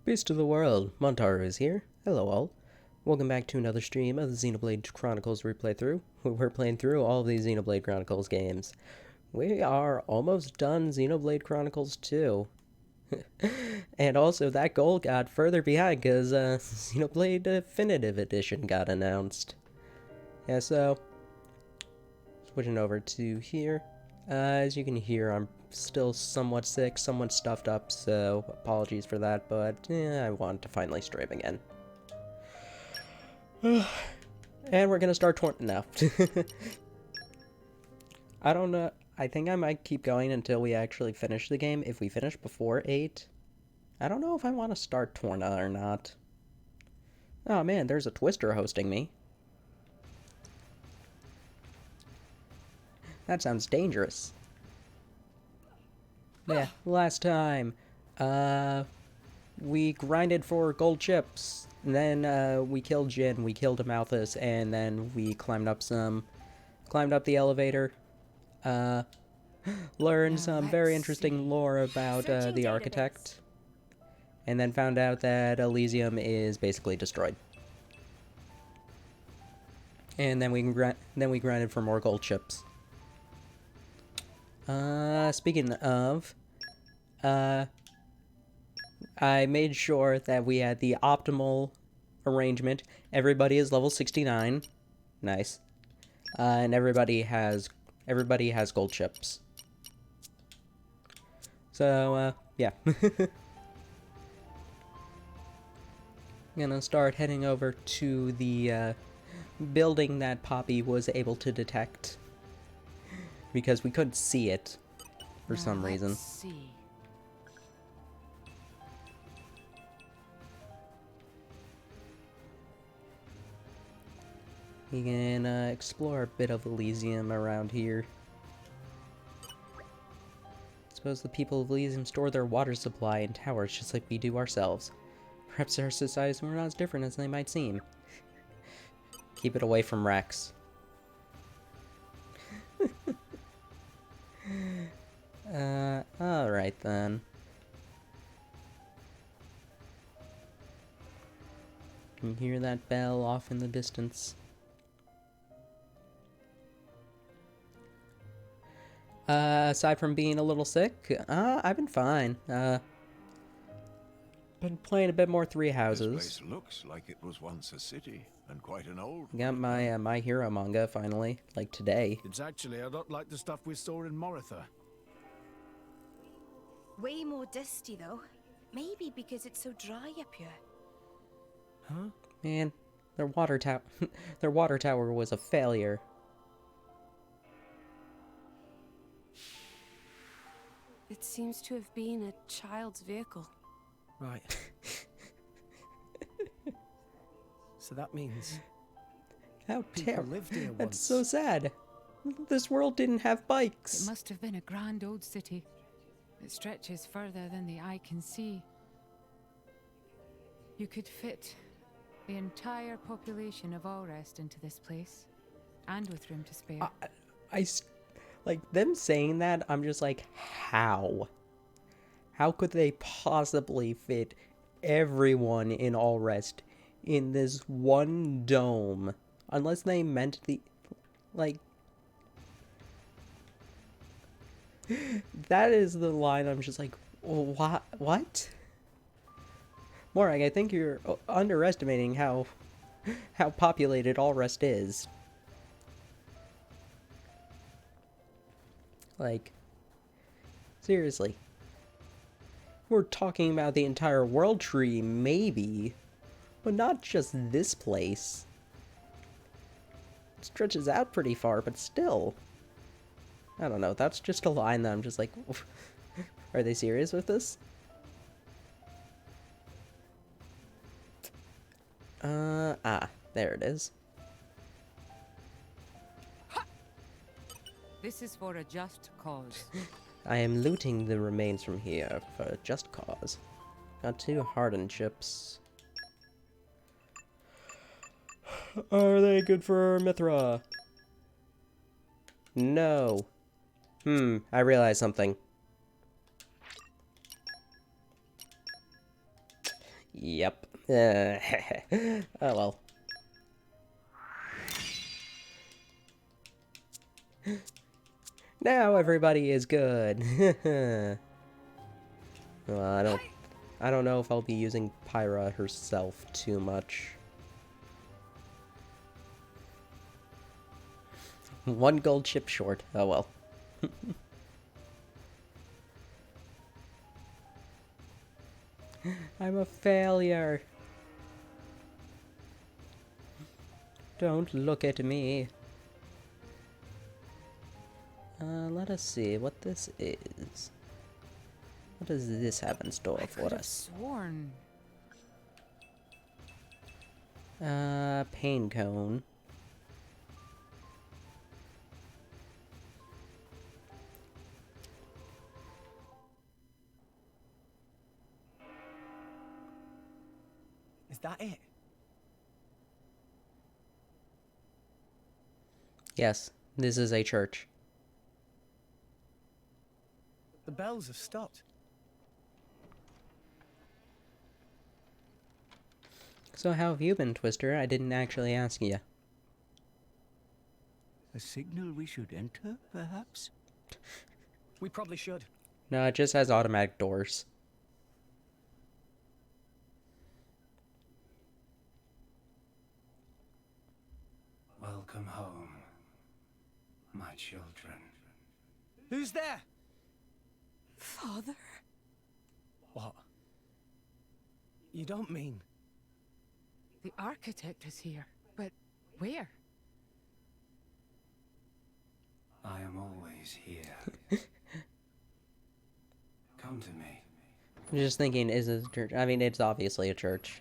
Peace to the world, Montaru is here. Hello all. Welcome back to another stream of the Xenoblade Chronicles Replaythrough, where we're playing through all of these Xenoblade Chronicles games. We are almost done Xenoblade Chronicles 2. And also, that goal got further behind because Xenoblade Definitive Edition got announced. Yeah, so, switching over to here. As you can hear, I'm still somewhat sick, somewhat stuffed up, so apologies for that, but I want to finally stream again. And we're gonna start now. I don't know. I think I might keep going until we actually finish the game. If we finish before 8, I don't know if I want to start Torna or not. Oh man, there's a Twister hosting me. That sounds dangerous. Yeah, last time, we grinded for gold chips. And then, we killed Jin, we killed Amalthus, and then we climbed up the elevator, learned some very interesting lore about, the architect, and then found out that Elysium is basically destroyed. And then we grinded for more gold chips. Speaking of, I made sure that we had the optimal arrangement. Everybody is level 69. Nice. And everybody has gold chips. So, yeah. Gonna start heading over to the, building that Poppy was able to detect. Because we couldn't see it for some reason. Let's see. We can explore a bit of Elysium around here. Suppose the people of Elysium store their water supply in towers just like we do ourselves. Perhaps our societies were not as different as they might seem. Keep it away from Rex. Alright then. Can hear that bell off in the distance. Aside from being a little sick, I've been fine. Been playing a bit more Three Houses. This place looks like it was once a city, and quite an old one. Got my My Hero manga finally, like today. It's actually a lot like the stuff we saw in Moritha. Way more dusty though. Maybe because it's so dry up here. Huh? Man, their water tower was a failure. It seems to have been a child's vehicle. Right. So that means How people terrible. lived here once. That's so sad. This world didn't have It bikes. must have been a grand old city. It stretches further than the eye can see. You could fit the entire population of Allrest into this place, and with room to spare. Like, them saying that, I'm just like, how? How could they possibly fit everyone in Allrest in this one dome? Unless they meant like... That is the line I'm just like, what? Morag, I think you're underestimating how populated Allrest is. Like, seriously. We're talking about the entire world tree, maybe, but not just this place. It stretches out pretty far, but still. I don't know, that's just a line that I'm just like, are they serious with this? There it is. This is for a just cause. I am looting the remains from here for a just cause. Got 2 hardened chips. Are they good for Mithra? No. I realized something. Yep. Oh well. Now everybody is good. Well, I don't know if I'll be using Pyra herself too much. One gold chip short. Oh well. I'm a failure. Don't look at me. Let us see what this is. What does this have in store I for could have us? sworn. Pain cone. Is that it? Yes, this is a church. The bells have stopped. So how have you been, Twister? I didn't actually ask you. A signal we should enter, perhaps? We probably should. No, it just has automatic doors. Welcome home, my children. Who's there? Father? What? You don't mean... The architect is here. But where? I am always here. Come to me. I'm just thinking, is it a church? I mean, it's obviously a church.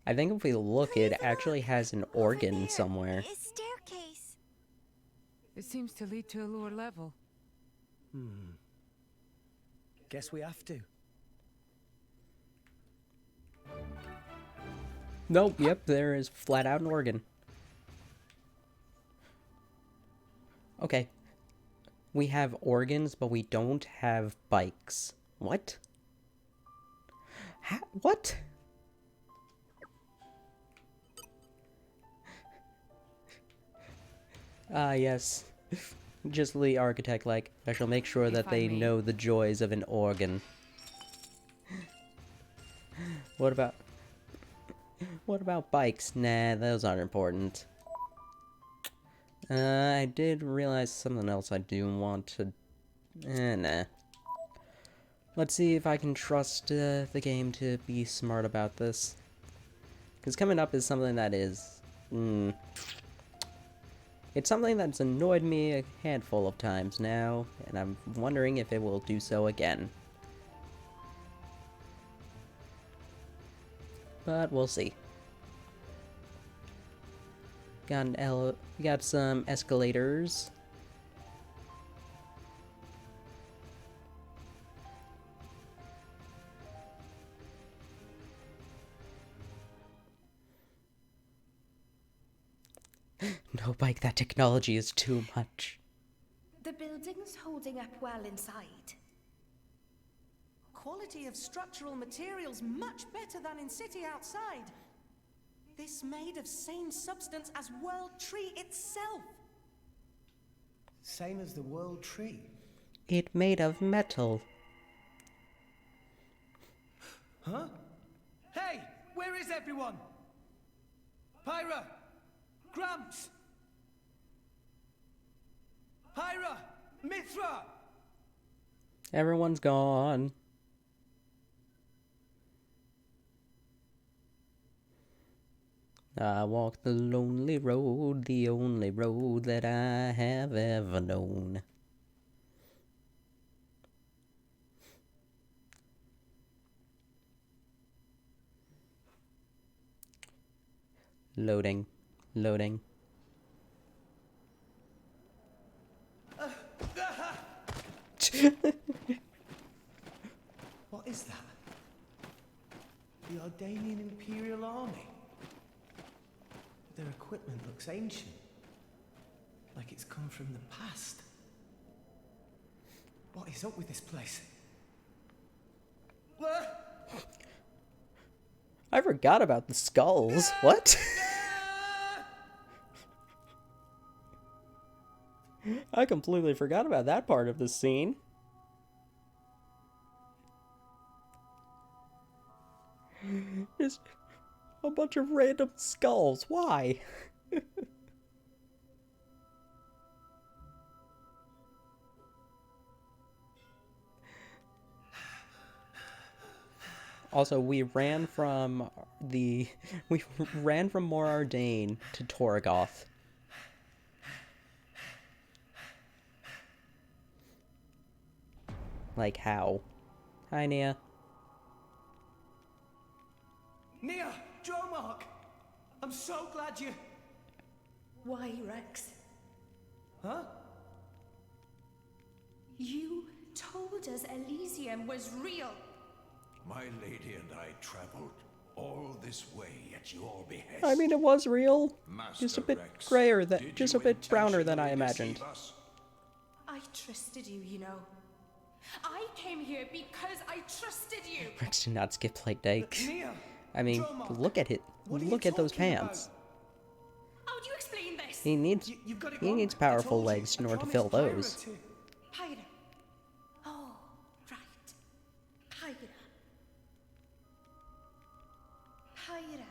I think if we look, it actually has an organ somewhere. A staircase. It seems to lead to a lower level. Guess we have to. Nope, yep, there is flat out an organ. Okay. We have organs, but we don't have bikes. What? What? Ah, yes. Just the architect, like, I shall make sure that If I they may. know the joys of an organ. What about bikes? Nah, those aren't important. I did realize something else I do want to... nah. Let's see if I can trust the game to be smart about this. Because coming up is something that is... It's something that's annoyed me a handful of times now, and I'm wondering if it will do so again. But we'll see. Got some escalators. No, Bike, that technology is too much. The building's holding up well inside. Quality of structural materials much better than in city outside. This made of same substance as World Tree itself. Same as the World Tree. It made of metal. Huh? Hey! Where is everyone? Pyra! Gramps! Pyra! Mithra! Everyone's gone. I walk the lonely road, the only road that I have ever known. Loading. Loading. What is that? The Ardanian Imperial Army. Their equipment looks ancient. Like it's come from the past. What is up with this place? I forgot about the skulls. What? I completely forgot about that part of the scene. Just a bunch of random skulls. Why? Also, we ran from Mor Ardain to Torgoth. Like how? Hi, Nia. Nia, Dromark! I'm so glad you... Why, Rex? Huh? You told us Elysium was real. My lady and I traveled all this way at your behest. I mean, it was real. Master Just a bit Rex, grayer, did just you a bit browner than I intentionally imagined. deceive us? I trusted you, you know. I came here because I trusted you. Rex did not skip like Dake. Nia! I mean, Dromark, look at it. what are you Look at those talking pants. How do you explain this? He needs You've got it he wrong. needs I powerful told you. legs in I order to promised fill Pyra those. to- Pyra. Oh, right. Pyra. Pyra.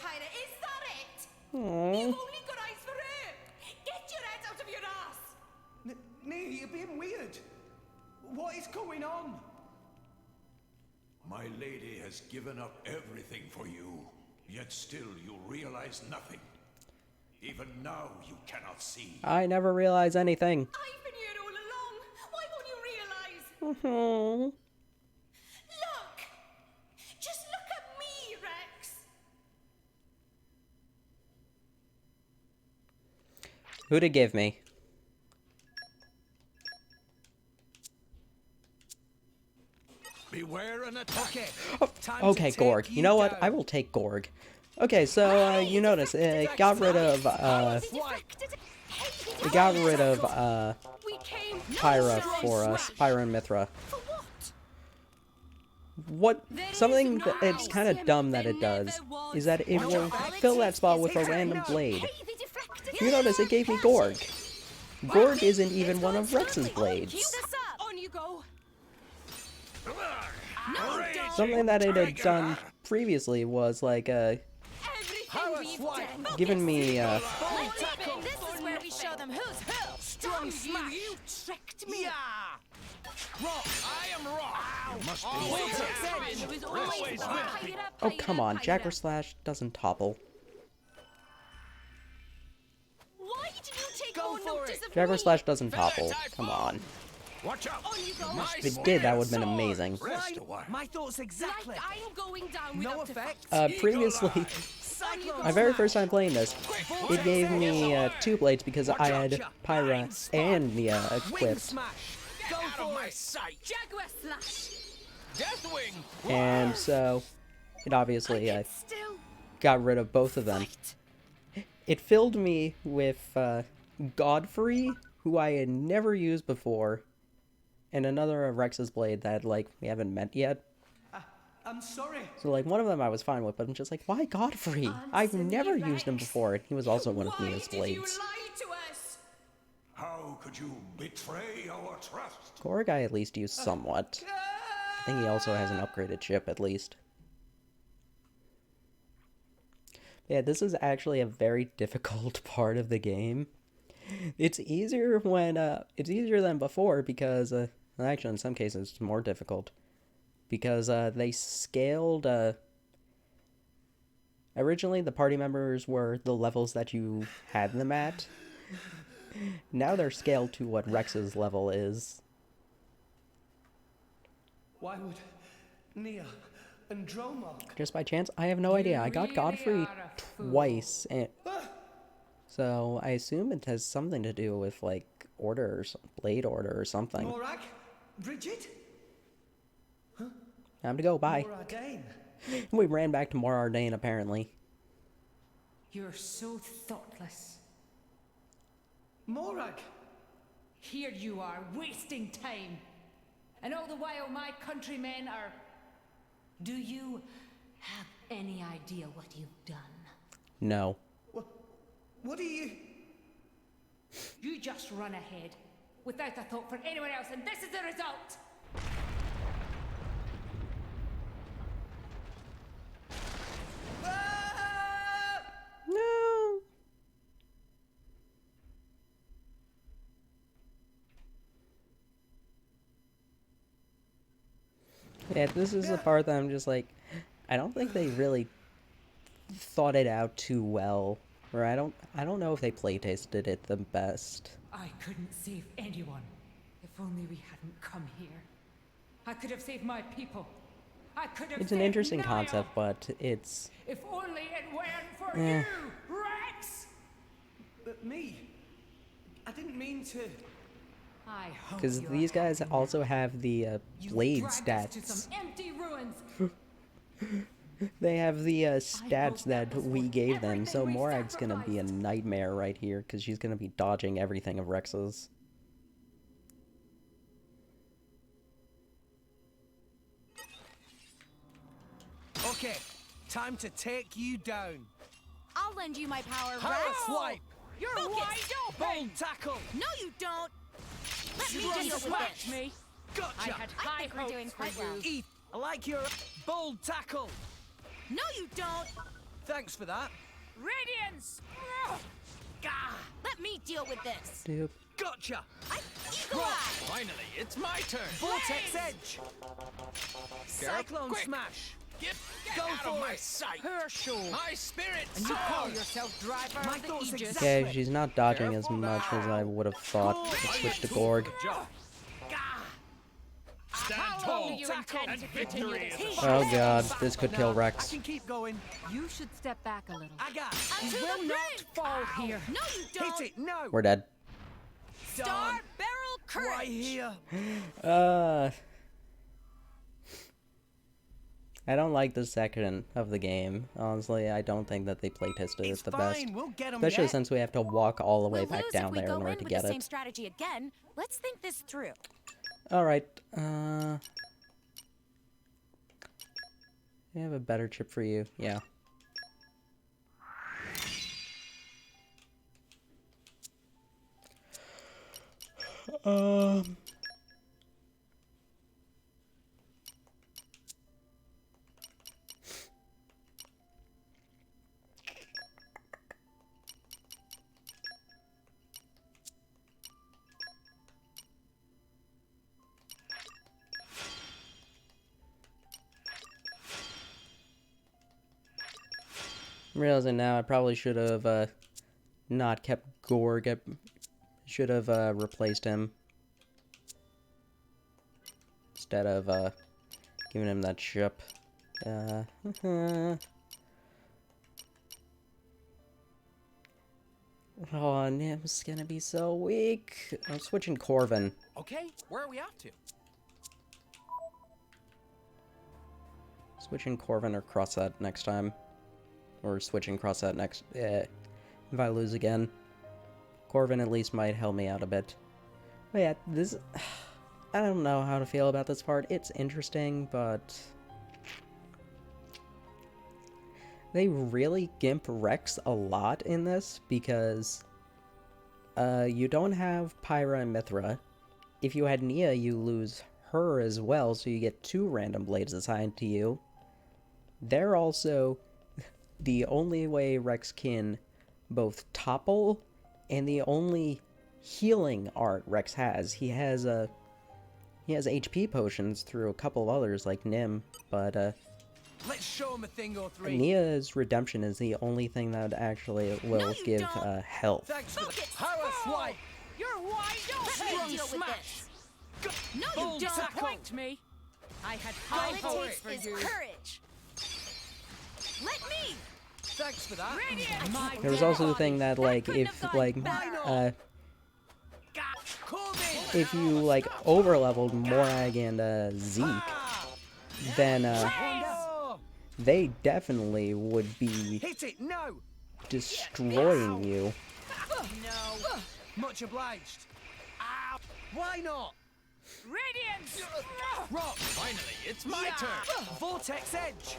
Pyra. Is that it? You've Aww. only got eyes for her. Get your head out of your ass. Nia, you're being weird. What is going on? My lady has given up everything for you, yet still you realize nothing. Even now you cannot see. I never realize anything. I've been here all along. Why won't you realize? Mhm. Look! Just look at me, Rex. Who'd it give me? Beware an attack. Okay, Gorg. You know what? I will take Gorg. Okay, so you notice it got rid of it got rid of We came Pyra for us, Pyra and Mithra. For what? What something that it's kind of dumb that it does is that it will fill that spot with a random blade. You notice it gave me Gorg. Gorg isn't even one of Rex's blades. On you go. Something that it had done previously was like Everything we've done. given me This is where we show them who's who. Strong smash. You tricked me. oh come on, Jacker Slash doesn't topple. Why did you take more notice of Jacker me? Slash doesn't topple. Come on. Watch out! On you go. If it did, that would have been amazing. Rest a while. My thoughts exactly. Like I'm going down No without a effect. Previously, my very first time playing this, it gave me 2 blades because I had Pyra and Nia Wing equipped. smash. Go for it. Jaguar slash. Deathwing! And so, it obviously Still got rid of both of them. It filled me with Godfrey, who I had never used before, and another of Rex's blade that, like, we haven't met yet. I'm sorry. So, like, one of them I was fine with, but I'm just like, why Godfrey? I've never used him before, and he was also one of Nia's Why did you blades. lie to us? How could you betray our trust? Gorg I at least used somewhat. I think he also has an upgraded ship, at least. Yeah, this is actually a very difficult part of the game. It's easier when, it's easier than before because, actually in some cases it's more difficult. Because, they scaled, originally the party members were the levels that you had them at. Now they're scaled to what Rex's level is. Why would Nia and Dromark? Just by chance? I have no idea. I got really Godfrey are a fool. twice, and so I assume it has something to do with like order or blade order or something. Morak? Bridget? Time to go. Bye. Mor Ardain? We ran back to Mor Ardain apparently. You're so thoughtless. Morak? Here you are, wasting time. And all the while my countrymen are Do you have any idea what you've done? No. What do you... You just run ahead, without a thought for anyone else, and this is the result! No. Yeah, this is the part that I'm just like, I don't think they really thought it out too well, or I don't know if they playtested it the best. I couldn't save anyone. If only we hadn't come here. I could have saved my people. I could have It's an saved interesting Niall. concept, but it's If only it weren't for you, Rex! But me? I didn't mean to... I hope because you're these guys happy also now. have the You blade dragged us to stats. some empty ruins. They have the stats that was we worth gave them, so everything we Morag's gonna be a sacrificed. nightmare right here, because she's gonna be dodging everything of Rex's. Okay, time to take you down. I'll lend you my power, Power Rex. swipe! You're Focus. wide open! Bold tackle! No, you don't. Let me You deal with smacked this. me. Gotcha! I had I high think we're hopes doing for quite you. well. Eve, I like your bold tackle. No, you don't. Thanks for that. Radiance! Let me deal with this. Doop. Gotcha! Eagle Eye. Finally, it's my turn. Vortex edge! Cyclone quick. smash! Get Go out for of my it. sight. Her show. My spirit And you call soars. yourself driver My of the thoughts Aegis? exactly. Okay, she's not dodging as Careful much as I would have thought. Let's switch to Gorg. Stand How long tall. do you Tackle. intend And to continue victory this? is Oh god, this could kill I Rex. can keep going. You should step back a little. I got it. Onto will the not bridge. fall here. No, you don't. Hit it, no! We're dead. Star Done. barrel courage. Right here. I don't like the section of the game. Honestly, I don't think that they playtested It's it the fine, best. we'll get 'em Especially yet. since we have to walk all the way We'll back lose down if we there go in order in to with get the same it. strategy again. Let's think this through. Alright, I have a better chip for you. Yeah. I'm realizing now I probably should have not kept Gorg. I should have replaced him instead of giving him that chip. Oh, Nim's gonna be so weak. I'm switching Corvin. Okay, where are we off to? Switching Corvin or Crossset next time. Or switching Crossset next, if I lose again. Corvin at least might help me out a bit. But yeah, this... I don't know how to feel about this part. It's interesting, but... They really gimp Rex a lot in this, because... you don't have Pyra and Mithra. If you had Nia, you lose her as well, so you get 2 random blades assigned to you. They're also... the only way Rex can both topple, and the only healing art Rex has. He has HP potions through a couple of others like Nim, but Let's show him a thing or three. Nia's redemption is the only thing that actually will you give don't. health. Thanks for the Focus. power swipe. You're wide Let open! me deal with smash. this. No, Bold you don't. tackle. Point me. I had All high it hopes takes for is you. courage. Let me. Thanks for that. Radiant! My There was dear also the body. thing that, like, couldn't if, have gone like, better. Corbin. if you, like, overleveled Morag and, Zeke, then, Oh. they definitely would be Hit it, no. destroying you. No. Much obliged. Ow. Why not? Radiance! Rock, finally, it's my turn. Vortex Edge!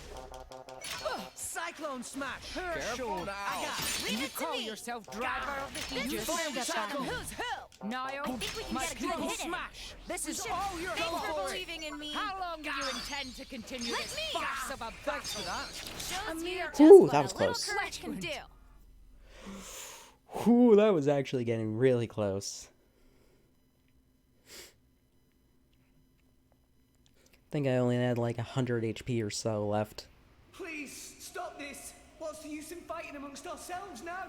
Cyclone Smash! Careful now. I got Can you call yourself driver of the This Aegis? is where the battle. Who's who? Niall, I think we can my get a good people hit in. Smash! This is should- all your Thanks for fault! believing in me. how long do you intend to continue Let this me. farce of a Thanks for that. Shows you just Ooh, what that a was little close. courage can do. Whew, that was actually getting really close. I think I only had like 100 HP or so left. Please, stop this! What's the use in fighting amongst ourselves now?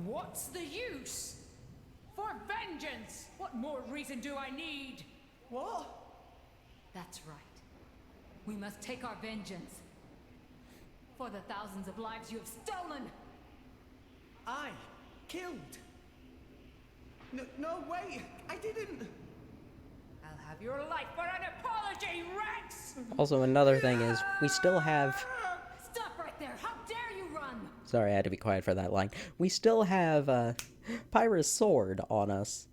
What's the use? For vengeance! What more reason do I need? What? That's right. We must take our vengeance. For the thousands of lives you have stolen! I killed? No, wait, I didn't. I'll have your life for an apology, Rex! Also, another thing is, we still have... Stop right there! How dare you run! Sorry, I had to be quiet for that line. We still have, Pyra's sword on us.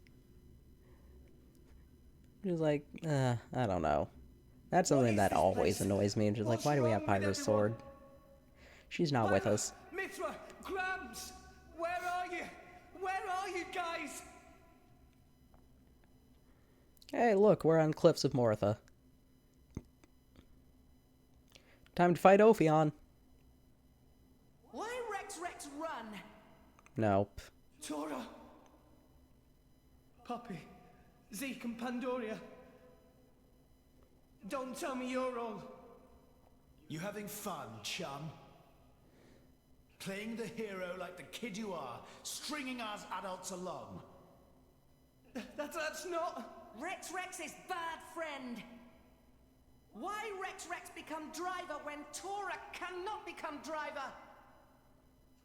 Just like, I don't know. That's something that always annoys me. Just like, why do we have Pyra's sword? She's not with us. Mithra, Grams, where are you? Where are you guys? Hey, look, we're on Cliffs of Mortha. Time to fight Ophion. Why Rex run? Nope. Tora, Poppy, Zeke and Pandoria. Don't tell me you're all... You having fun, chum? Playing the hero like the kid you are, stringing us adults along. That's not... Rex is bad friend. Why Rex become driver when Tora cannot become driver?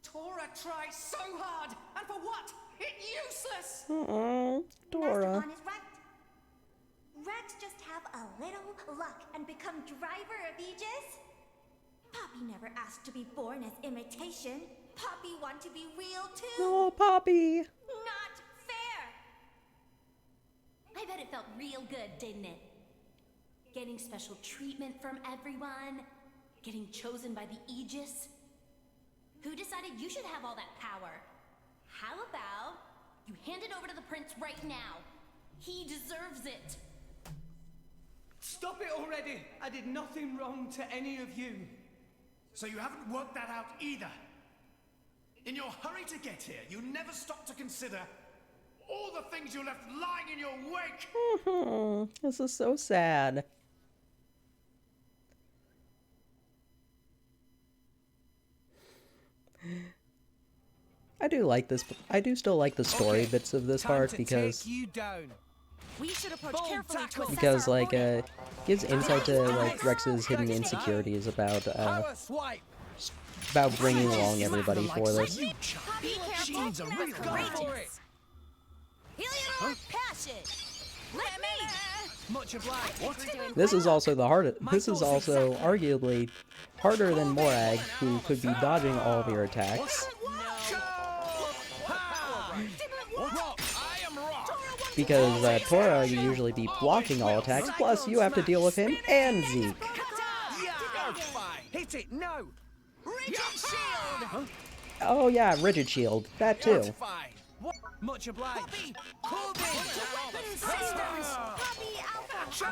Tora tries so hard, and for what? It's useless! Dora. Master is right. Rex just have a little luck and become driver of Aegis? Poppy never asked to be born as imitation. Poppy want to be real too. Oh, Poppy. Not fair. I bet it felt real good, didn't it? Getting special treatment from everyone. Getting chosen by the Aegis. Who decided you should have all that power? How about you hand it over to the prince right now? He deserves it. Stop it already! I did nothing wrong to any of you. So you haven't worked that out either. In your hurry to get here, you never stopped to consider all the things you left lying in your wake. This is so sad. I do like this. I do still like the story bits of this part because you down. We should approach carefully to assess because our like opponent. gives insight to like Rex's hidden insecurities about bringing along everybody for this. Be careful. That's courageous. Heliodor, passion. Let me. Much obliged. This is also the hardest. This is also arguably harder than Morag, who could be dodging all of your attacks. Because Tora, you usually be blocking all attacks, plus you have to deal with him and Zeke. Hit it, no! Rigid shield! Oh yeah, Rigid Shield, that too. Much obliged. Poppy! Poppy Alpha!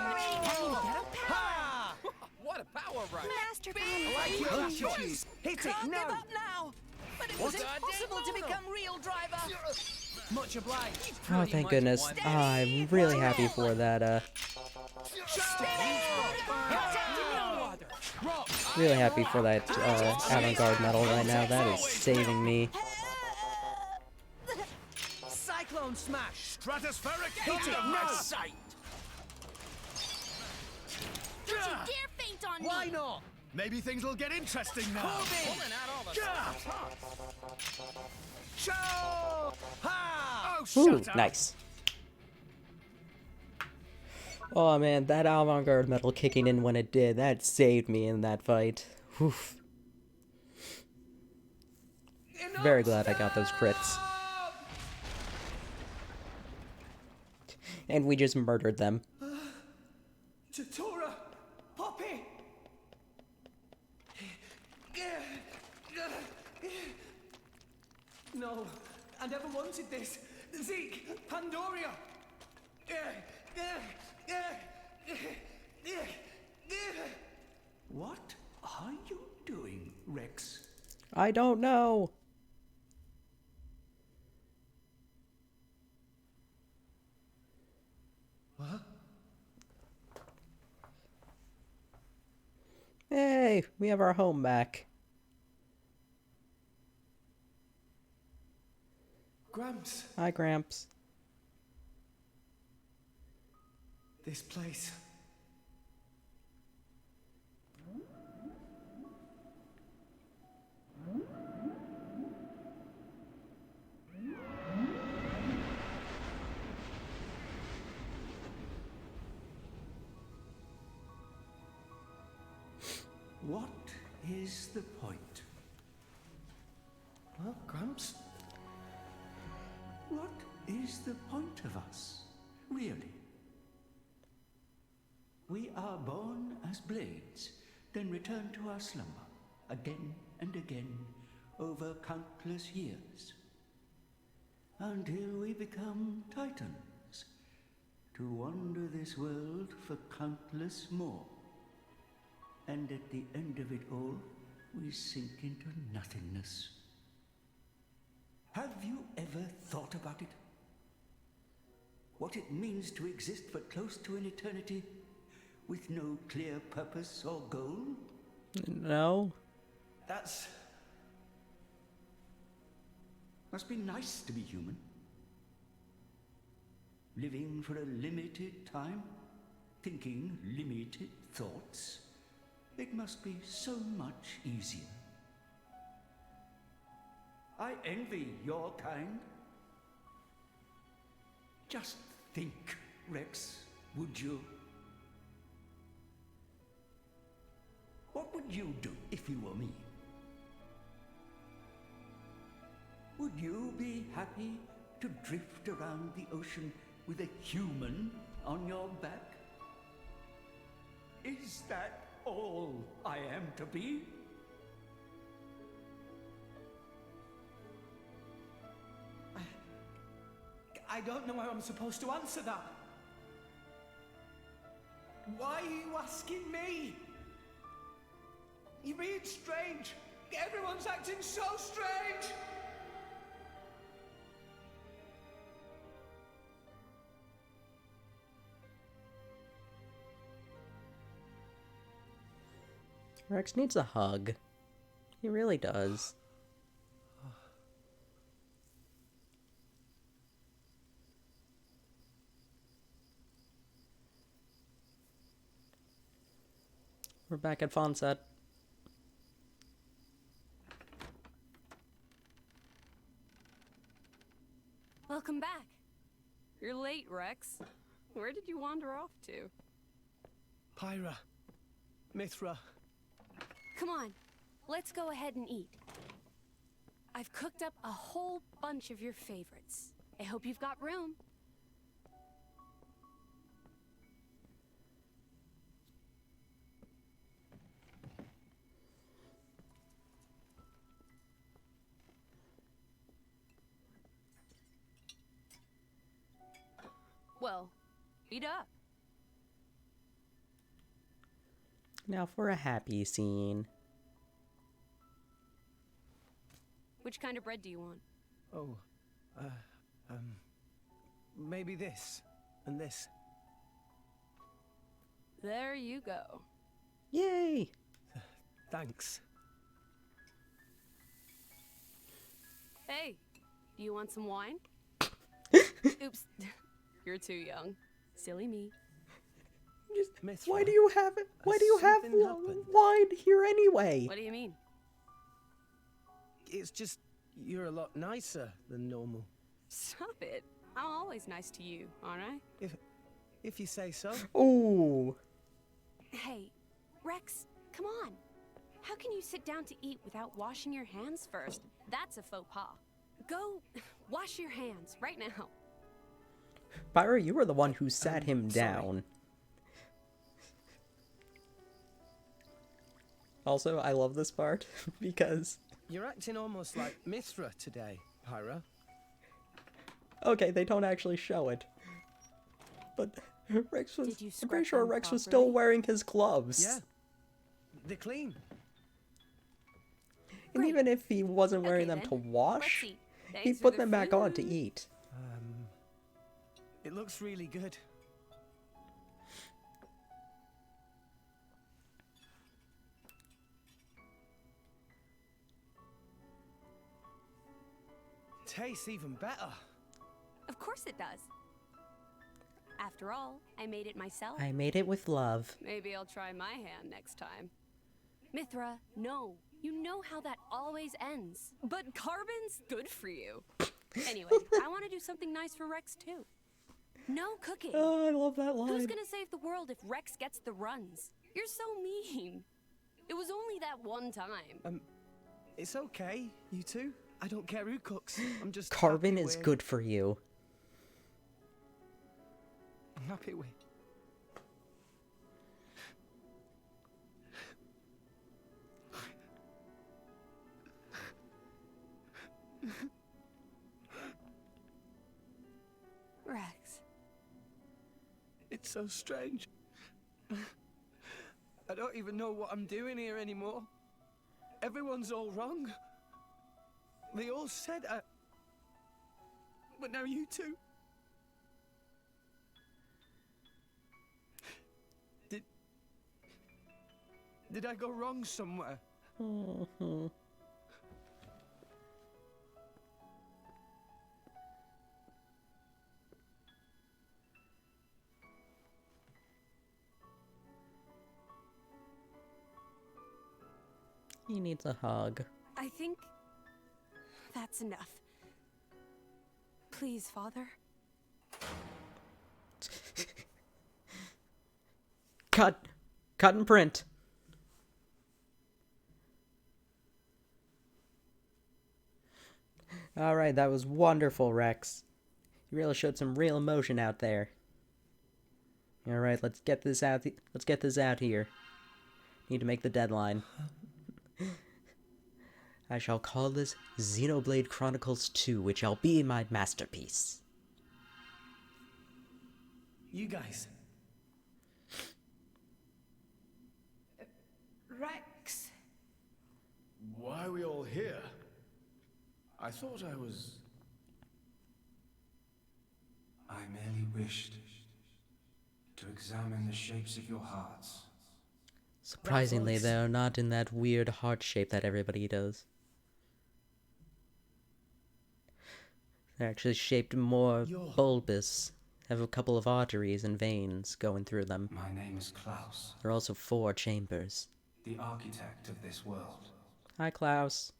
What a power rush! Master Like your attitude. Hit it, no! Give up now! But it was impossible to become real driver! Much obliged. Oh, thank goodness. I'm really happy for that, really happy for that, avant-garde medal right now. That is saving me. Cyclone Smash! Stratospheric Hit it, no! sight. Don't you dare faint on me. Why not? Maybe things will get interesting now. Pulling out all the stops. Show! Ha! Oh, Ooh, shut up. nice. Oh man, that avant-garde medal kicking in when it did, that saved me in that fight. Oof. Very glad I got those crits. And we just murdered them. Tora! Poppy! No, I never wanted this. Zeke! Pandoria! What are you doing, Rex? I don't know. What? Hey, we have our home back. Gramps, Hi, Gramps. this place. What is the point? Well, Gramps? What is the point of us, really? We are born as blades, then return to our slumber, again and again, over countless years, until we become titans, to wander this world for countless more. And at the end of it all, we sink into nothingness. Have you ever thought about it? What it means to exist for close to an eternity, with no clear purpose or goal? No. That's... Must be nice to be human. Living for a limited time, thinking limited thoughts. It must be so much easier. I envy your kind. Just think, Rex, would you? What would you do if you were me? Would you be happy to drift around the ocean with a human on your back? Is that all I am to be? I don't know how I'm supposed to answer that. Why are you asking me? You're being strange. Everyone's acting so strange. Rex needs a hug. He really does. We're back at Fonset. Welcome back. You're late, Rex. Where did you wander off to? Pyra. Mithra. Come on, let's go ahead and eat. I've cooked up a whole bunch of your favorites. I hope you've got room. Well, eat up. Now for a happy scene. Which kind of bread do you want? Oh, maybe this and this. There you go. Yay! Thanks. Hey, do you want some wine? Oops, you're too young. Silly me. Just, why do you have it? Why do you have wine here anyway? What do you mean? It's just you're a lot nicer than normal. Stop it. I'm always nice to you, aren't I? If you say so. Ooh. Hey, Rex, come on. How can you sit down to eat without washing your hands first? That's a faux pas. Go wash your hands right now. Pyra, you were the one who sat him sorry. down. Also, I love this part because... You're acting almost like Mithra today, Pyra. Okay, they don't actually show it. But Rex was... Did you I'm pretty scrub sure them Rex was properly? still wearing his gloves. Yeah. They're clean. And Great. even if he wasn't wearing Okay, them then. to wash, Let's eat. he Thanks for put the them back on to food. eat. It looks really good. Tastes even better. Of course it does. After all, I made it myself. I made it with love. Maybe I'll try my hand next time. Mithra, no. You know how that always ends. But carbon's good for you. Anyway, I want to do something nice for Rex too. No cooking. Oh, I love that line. Who's gonna save the world if Rex gets the runs? You're so mean. It was only that one time. It's okay, you two. I don't care who cooks. I'm just Carbon happy is we're- good for you. I'm happy with. Rex. It's so strange. I don't even know what I'm doing here anymore. Everyone's all wrong. They all said but now you two. Did I go wrong somewhere? He needs a hug. I think that's enough. Please, Father. Cut! Cut and print! Alright, that was wonderful, Rex. You really showed some real emotion out there. Alright, let's get this out. Let's get this out here. Need to make the deadline. I shall call this Xenoblade Chronicles 2, which shall be my masterpiece. You guys. Rex. Why are we all here? I thought I was... I merely wished to examine the shapes of your hearts. Surprisingly, they are not in that weird heart shape that everybody does. They're actually shaped more bulbous. Have a couple of arteries and veins going through them. My name is Klaus. There are also 4 chambers. The architect of this world. Hi, Klaus.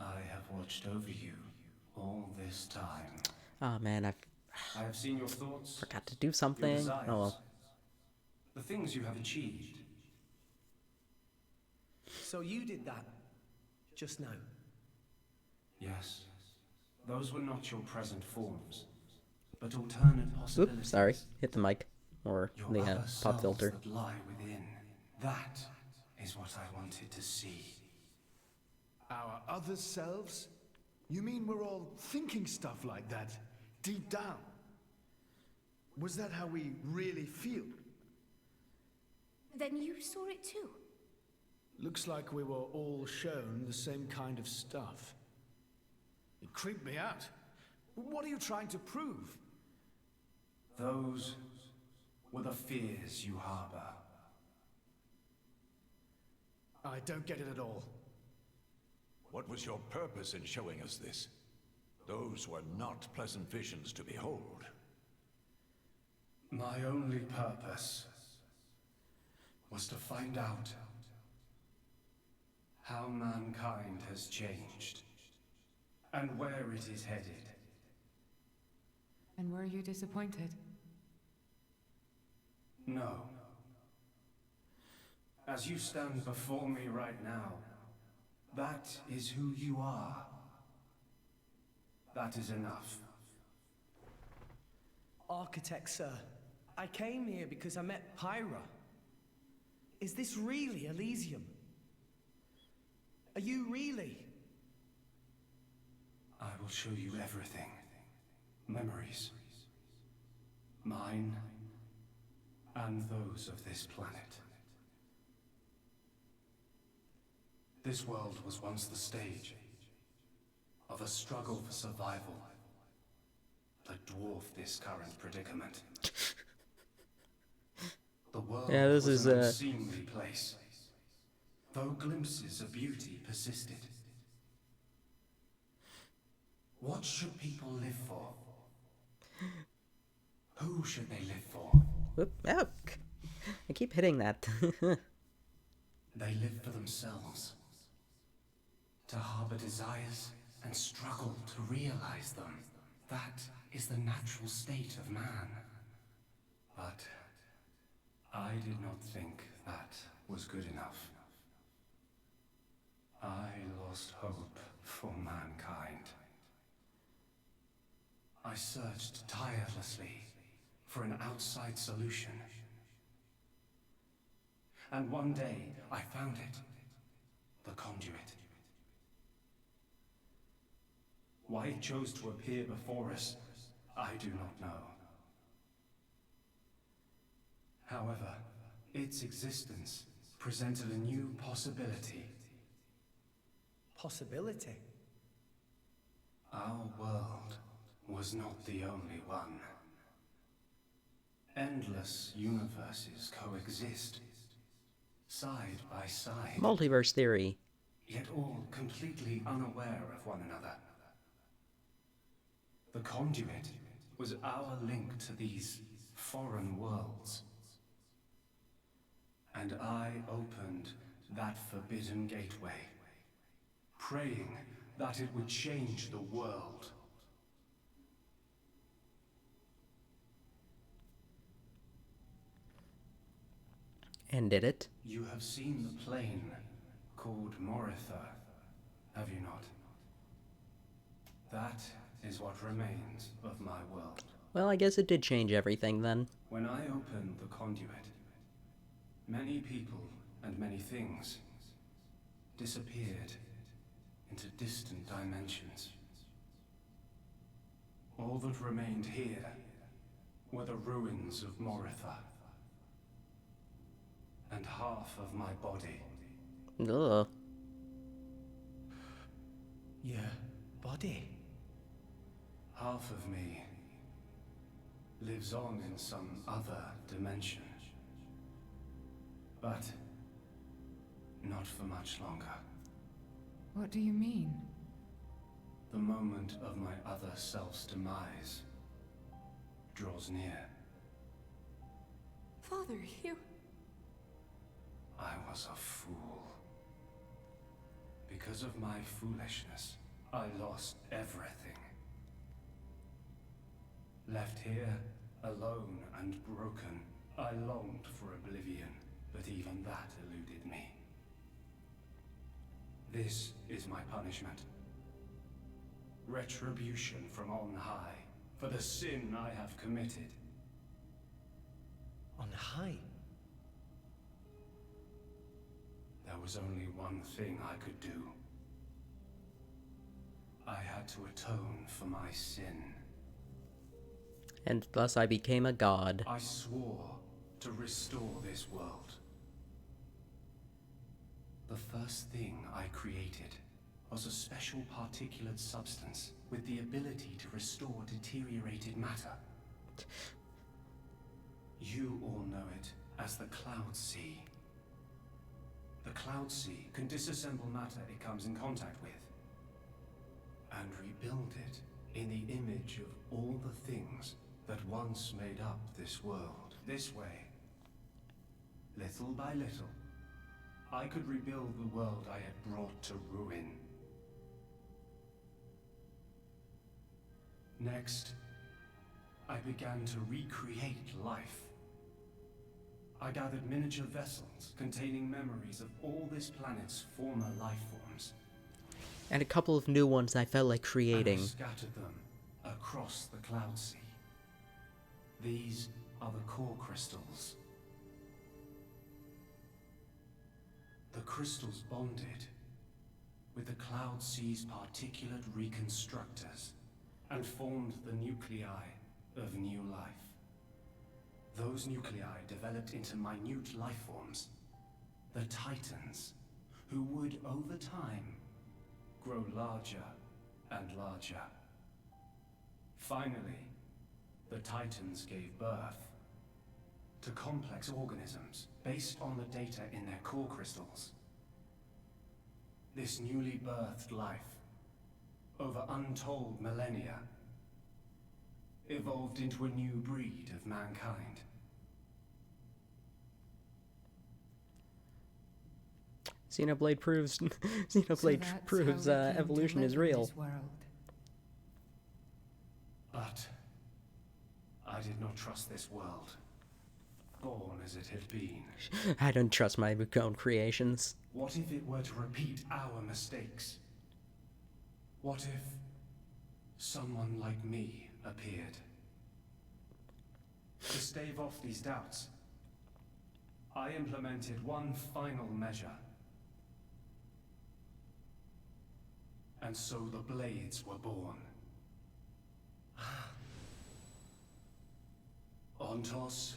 I have watched over you all this time. Oh man, I have seen your thoughts. Forgot to do something. Your desires, Oh well. The things you have achieved. So you did that just now. Yes. Those were not your present forms, but alternate possibilities. Oops, sorry. Hit the mic. Or Your the other pop selves filter. that lie within. That is what I wanted to see. Our other selves? You mean we're all thinking stuff like that, deep down? Was that how we really feel? Then you saw it too. Looks like we were all shown the same kind of stuff. It creeped me out. What are you trying to prove? Those were the fears you harbor. I don't get it at all. What was your purpose in showing us this? Those were not pleasant visions to behold. My only purpose was to find out how mankind has changed and where it is headed. And were you disappointed? No. As you stand before me right now, that is who you are. That is enough. Architect, sir, I came here because I met Pyra. Is this really Elysium? Are you really? I will show you everything. Memories. Mine and those of this planet. This world was once the stage of a struggle for survival that dwarfed this current predicament. The world this was is an unseemly place, though glimpses of beauty persisted. What should people live for? Who should they live for? Whoop, oh, I keep hitting that. They live for themselves, to harbor desires and struggle to realize them. That is the natural state of man. But I did not think that was good enough. I lost hope for mankind. I searched tirelessly for an outside solution. And one day, I found it. The conduit. Why it chose to appear before us, I do not know. However, its existence presented a new possibility. Possibility? Our world was not the only one. Endless universes coexist, side by side. Multiverse theory. Yet all completely unaware of one another. The conduit was our link to these foreign worlds. And I opened that forbidden gateway, praying that it would change the world. And did it? You have seen the plane called Moritha, have you not? That is what remains of my world. Well, I guess it did change everything then. When I opened the conduit, many people and many things disappeared into distant dimensions. All that remained here were the ruins of Moritha. And half of my body. Ugh. Your body? Half of me lives on in some other dimension. But not for much longer. What do you mean? The moment of my other self's demise draws near. Father, you... I was a fool. Because of my foolishness, I lost everything. Left here, alone and broken, I longed for oblivion, but even that eluded me. This is my punishment. Retribution from on high, for the sin I have committed. On high? There was only one thing I could do. I had to atone for my sin. And thus I became a god. I swore to restore this world. The first thing I created was a special particulate substance with the ability to restore deteriorated matter. You all know it as the Cloud Sea. The Cloud Sea can disassemble matter it comes in contact with, and rebuild it in the image of all the things that once made up this world. This way, little by little, I could rebuild the world I had brought to ruin. Next, I began to recreate life. I gathered miniature vessels containing memories of all this planet's former life forms. And a couple of new ones I felt like creating. And scattered them across the Cloud Sea. These are the core crystals. The crystals bonded with the Cloud Sea's particulate reconstructors and formed the nuclei of new life. Those nuclei developed into minute life forms, the Titans, who would, over time, grow larger and larger. Finally, the Titans gave birth to complex organisms based on the data in their core crystals. This newly birthed life, over untold millennia, evolved into a new breed of mankind. Xenoblade proves evolution is real. But I did not trust this world, born as it had been. I don't trust my own creations. What if it were to repeat our mistakes? What if someone like me appeared? To stave off these doubts, I implemented one final measure. And so the Blades were born. Ontos,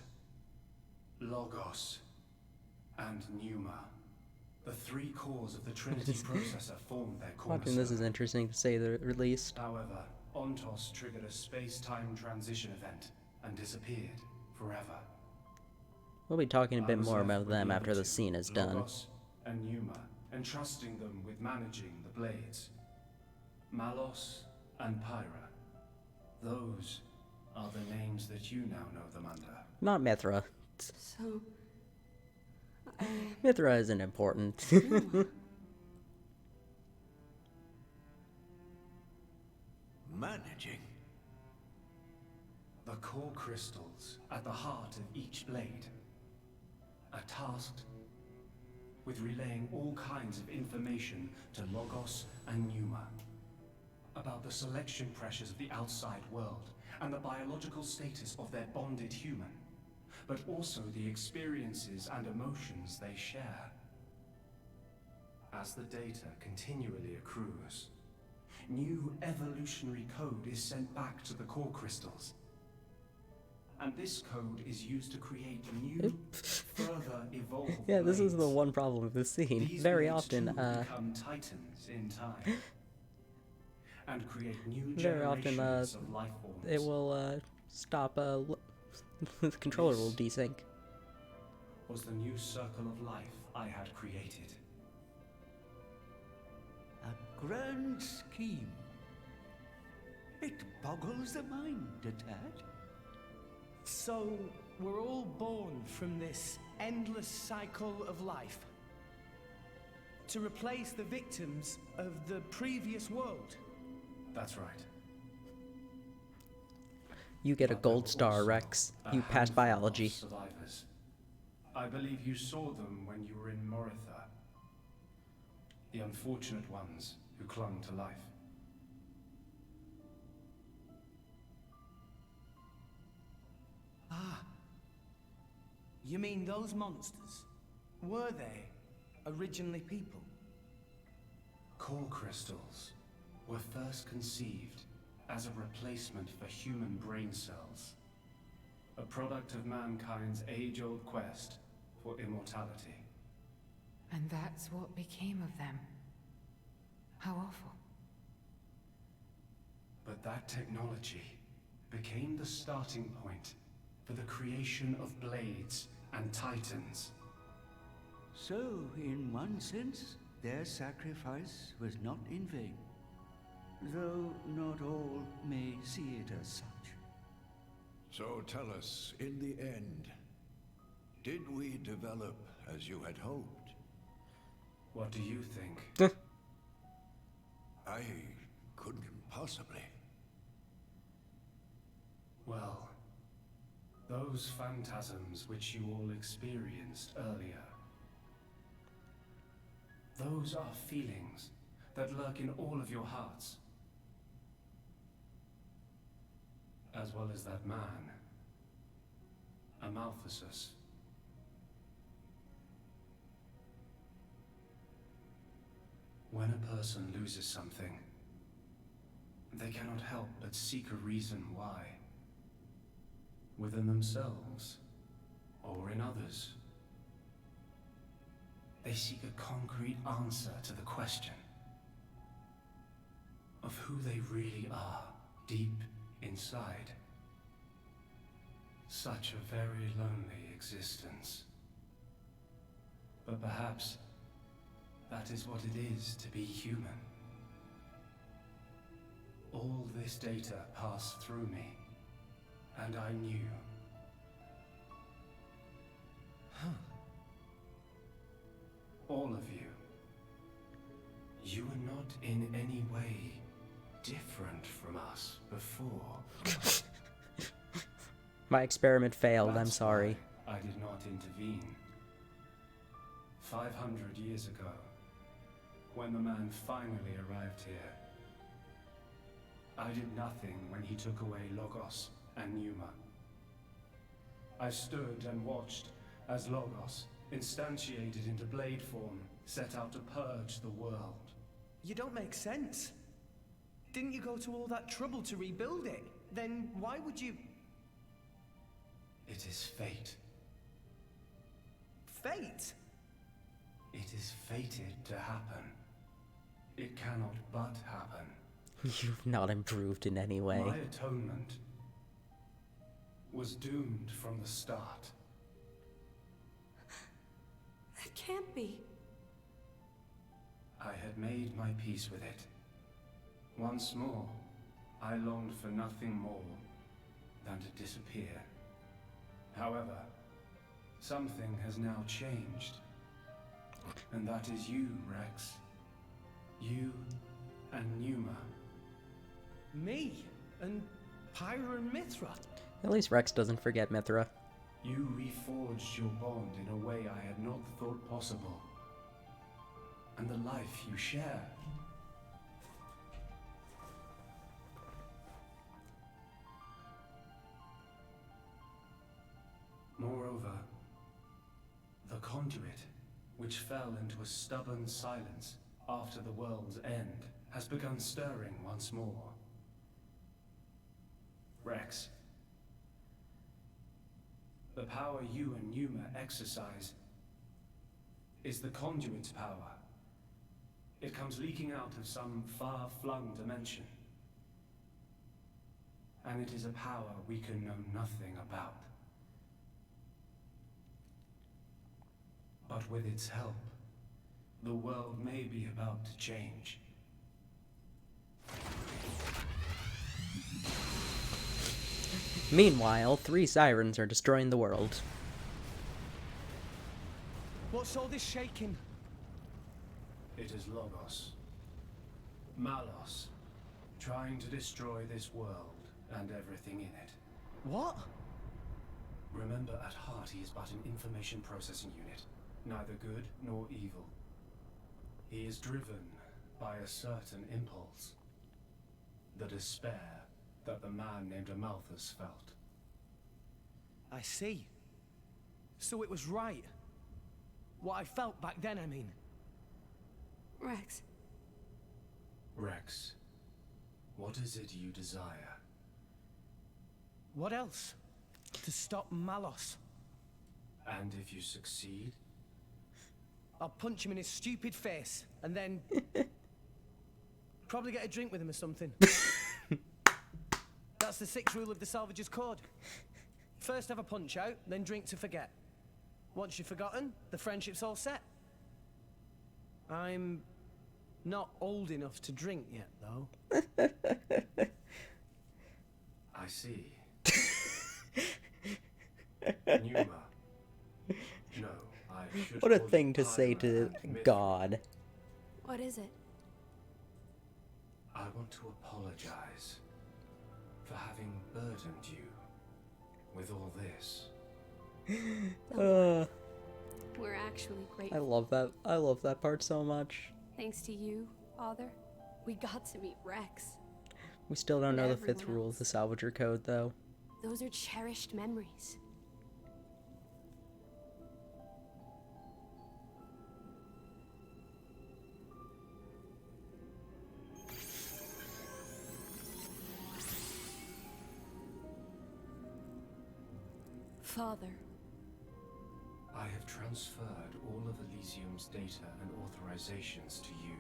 Logos, and Pneuma. The three cores of the Trinity processor formed their cornerstone. I think this is interesting to say the least. However, Ontos triggered a space-time transition event and disappeared forever. We'll be talking a bit more about them after the scene is done. Logos and Pneuma, entrusting them with managing the Blades. Malos and Pyra. Those are the names that you now know them under. Not Mithra. So... Mithra isn't important. Managing? The core crystals at the heart of each blade are tasked with relaying all kinds of information to Logos and Pneuma about the selection pressures of the outside world and the biological status of their bonded human, but also the experiences and emotions they share. As the data continually accrues, new evolutionary code is sent back to the core crystals. And this code is used to create new, further evolved Yeah, this is blades. the one problem with this scene. These Very blades often, too become titans in time. And create new very often, generations of life forms. it will, stop, the controller will desync. Was the new circle of life I had created. A grand scheme. It boggles the mind a tad. So, we're all born from this endless cycle of life to replace the victims of the previous world. That's right. You get a gold star, Rex. You passed biology. Survivors. I believe you saw them when you were in Moritha. The unfortunate ones who clung to life. Ah. You mean those monsters? Were they originally people? Core crystals were first conceived as a replacement for human brain cells. A product of mankind's age-old quest for immortality. And that's what became of them. How awful. But that technology became the starting point for the creation of blades and titans. So, in one sense, their sacrifice was not in vain. Though not all may see it as such. So tell us, in the end, did we develop as you had hoped? What do you think? I couldn't possibly. Well, those phantasms which you all experienced earlier, those are feelings that lurk in all of your hearts. As well as that man, Amaltheus. When a person loses something, they cannot help but seek a reason why. Within themselves, or in others. They seek a concrete answer to the question of who they really are, deep inside. Such a very lonely existence. But perhaps that is what it is to be human. All this data passed through me, and I knew. All of you. You were not in any way different from us before. My experiment failed, I'm That's sorry. why I did not intervene. 500 years ago, when the man finally arrived here, I did nothing when he took away Logos and Numa. I stood and watched as Logos, instantiated into blade form, set out to purge the world. You don't make sense. Didn't you go to all that trouble to rebuild it? Then why would you... It is fate. Fate? It is fated to happen. It cannot but happen. You've not improved in any way. My atonement was doomed from the start. That can't be. I had made my peace with it. Once more, I longed for nothing more than to disappear. However, something has now changed. And that is you, Rex. You and Numa. Me? And Pyra and Mithra? At least Rex doesn't forget Mithra. You reforged your bond in a way I had not thought possible. And the life you share. Moreover, the conduit, which fell into a stubborn silence after the world's end, has begun stirring once more. Rex, the power you and Numa exercise is the conduit's power. It comes leaking out of some far-flung dimension. And it is a power we can know nothing about. But with its help, the world may be about to change. Meanwhile, 3 sirens are destroying the world. What's all this shaking? It is Logos. Malos, trying to destroy this world and everything in it. What? Remember, at heart he is but an information processing unit, neither good nor evil. He is driven by a certain impulse. The despair that the man named Amaltheus felt. I see. So it was right. What I felt back then, I mean. Rex. Rex, what is it you desire? What else? To stop Malos. And if you succeed? I'll punch him in his stupid face, and then... probably get a drink with him or something. That's the 6th rule of the Salvager's Code. First have a punch out, then drink to forget. Once you've forgotten, the friendship's all set. I'm not old enough to drink yet, though. I see. Numa. No, I should What a call thing you to say Pyra to and Mithra. God. What is it? I want to apologize for having burdened you with all this. We're actually I grateful. love that. I love that part so much. Thanks to you, Father, we got to meet Rex. We still don't And know the fifth everyone rule of the Salvager Code, though. Those are cherished memories. Father. I have transferred all of Elysium's data and authorizations to you.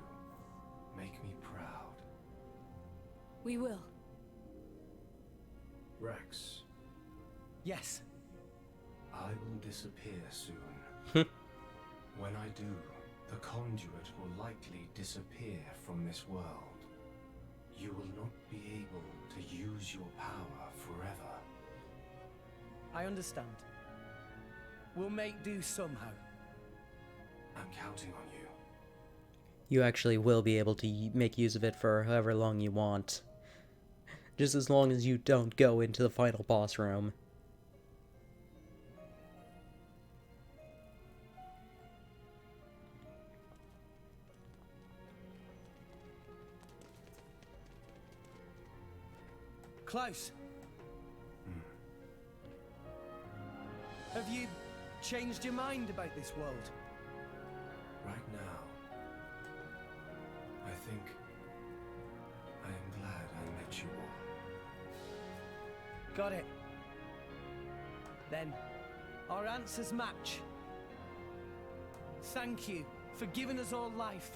Make me proud. We will. Rex. Yes. I will disappear soon. When I do, the conduit will likely disappear from this world. You will not be able to use your power forever. I understand. We'll make do somehow. I'm counting on you. You actually will be able to make use of it for however long you want. Just as long as you don't go into the final boss room. Klaus. Have you changed your mind about this world? Right now, I think I am glad I met you all. Got it. Then, our answers match. Thank you for giving us all life.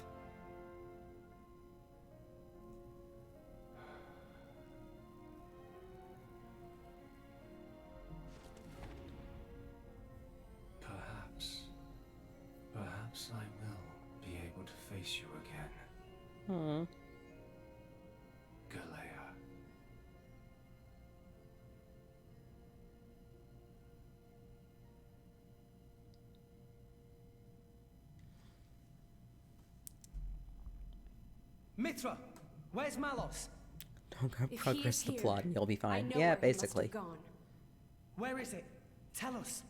Perhaps I will be able to face you again. Hmm. Galea. Mithra, where's Malos? Don't If he progress is the here, plot and you'll be fine. I know Yeah, where he must basically. have gone. Where is it? Tell us.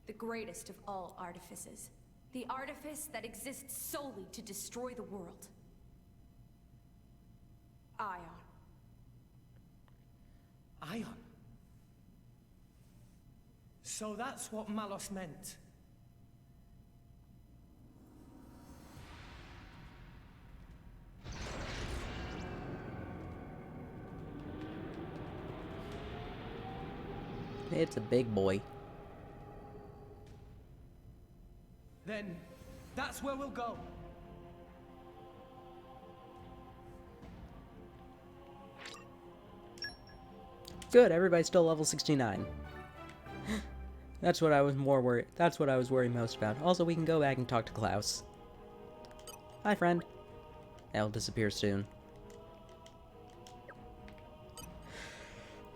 The greatest of all artifices. The artifice that exists solely to destroy the world. Ion. Ion. So that's what Malos meant. It's a big boy. Then, that's where we'll go. Good, everybody's still level 69. That's what I was more worried. That's what I was worried most about. Also, we can go back and talk to Klaus. Hi, friend. I'll disappear soon.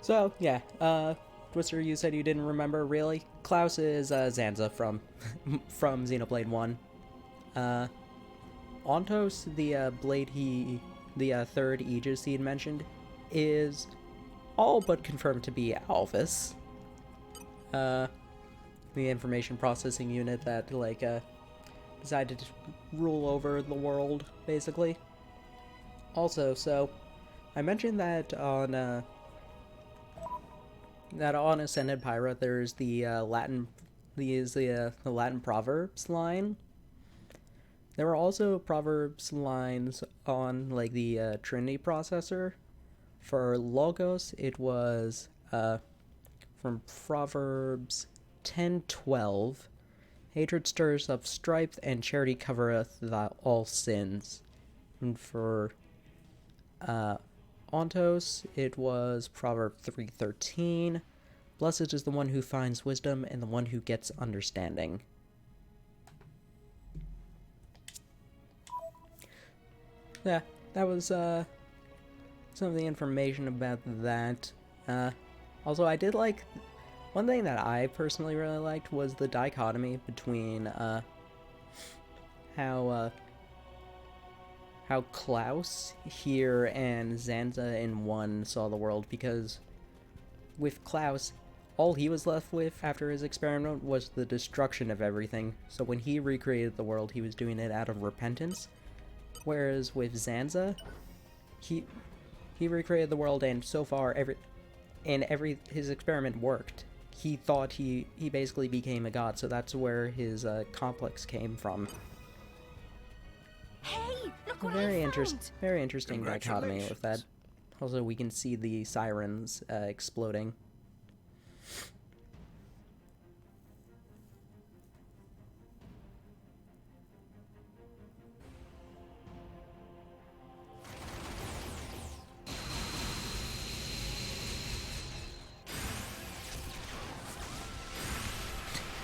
So, yeah, Twister, you said you didn't remember, really? Klaus is, Zanza from, from Xenoblade 1. Ontos, the, blade the, third Aegis he had mentioned, is all but confirmed to be Alphys. The information processing unit that, like, decided to rule over the world, basically. Also, so, I mentioned that on Ascended Pyra, there's the Latin Proverbs line. There were also Proverbs lines on, like, the Trinity processor. For Logos, it was from Proverbs 10:12. Hatred stirs up strife, and charity covereth all sins. And for Ontos, it was Proverb 3:13. Blessed is the one who finds wisdom, and the one who gets understanding. Yeah, that was some of the information about that. Also, I did like... One thing that I personally really liked was the dichotomy between how Klaus here and Zanza in 1 saw the world, because with Klaus, all he was left with after his experiment was the destruction of everything. So when he recreated the world, he was doing it out of repentance. Whereas with Zanza, he recreated the world, and so far his experiment worked. He thought he basically became a god, so that's where his complex came from. Hey, look what Very I found. very interesting dichotomy with that. Also, we can see the sirens exploding.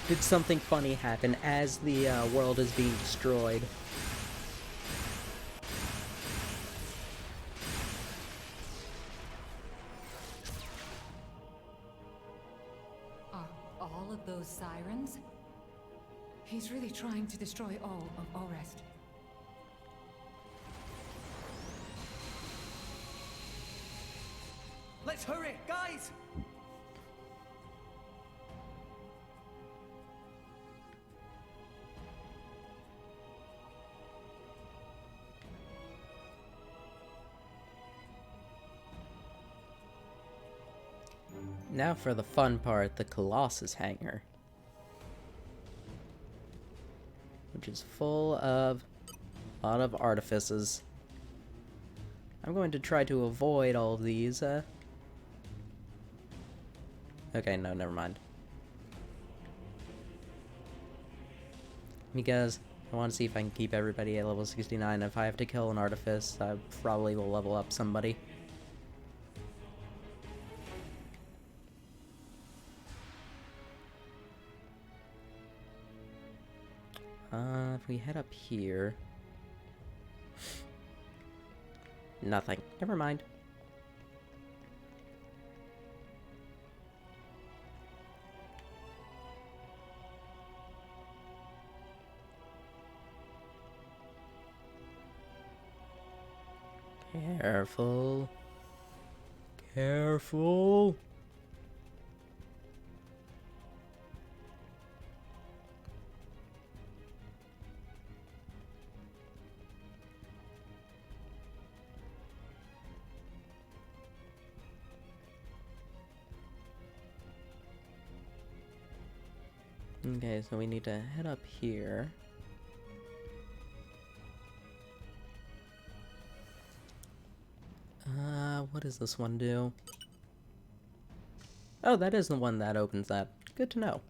Did something funny happen as the world is being destroyed? Are all of those sirens? He's really trying to destroy all of Orest. Let's hurry, guys! Now for the fun part, the Colossus Hangar. Which is full of a lot of artifices. I'm going to try to avoid all of these, Okay, no, never mind. Because I want to see if I can keep everybody at level 69. If I have to kill an artifice, I probably will level up somebody. If we head up here... Nothing. Never mind. Careful. Careful. Okay, so we need to head up here. What does this one do? Oh, that is the one that opens that. Good to know.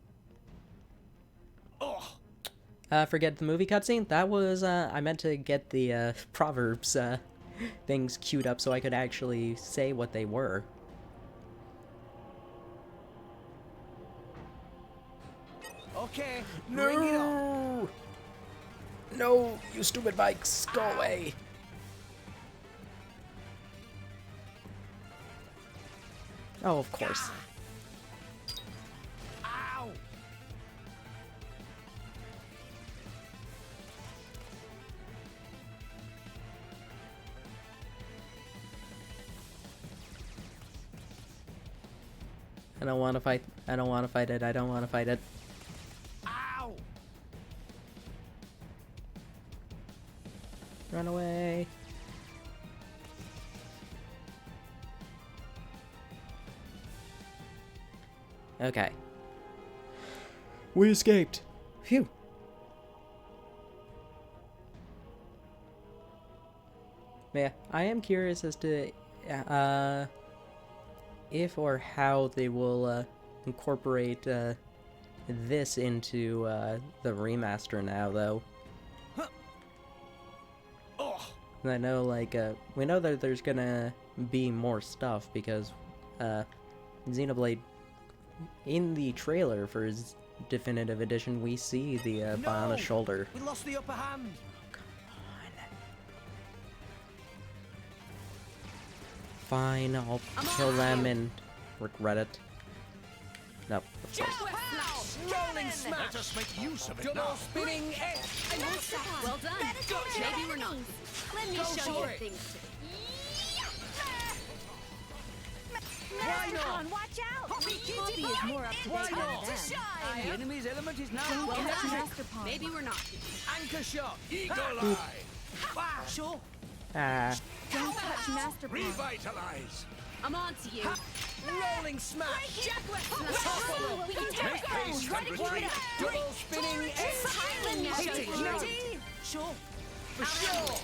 Forget the movie cutscene? That was, I meant to get the, Proverbs, things queued up so I could actually say what they were. Okay, bring it on. No, you stupid bikes, go away. Oh, of course. Ow! I don't want to fight. I don't want to fight it. I don't want to fight it. Ow! Run away. Okay. We escaped. Phew. Yeah, I am curious as to if or how they will incorporate this into the remaster now, though. I know, like, we know that there's gonna be more stuff because Xenoblade, in the trailer for his definitive edition, we see the Bionic shoulder. We lost the upper hand. Fine, I'll kill them and regret it. Nope, of course. Rolling smash. Let us make use of it Double now. spinning edge. Well done. Maybe we're not. Let me show you for a it. thing to do. Why not? Watch out! Poppy is more up to Why date not? than them. The enemy's element is now Well on. done. Maybe we're not. Anchor shot. Eagle Eye. Sure. Don't touch Master Pawn. Revitalize! I'm on to you. Rolling smash! We can do Make haste and retreat! Double spinning edge! Sure. For sure!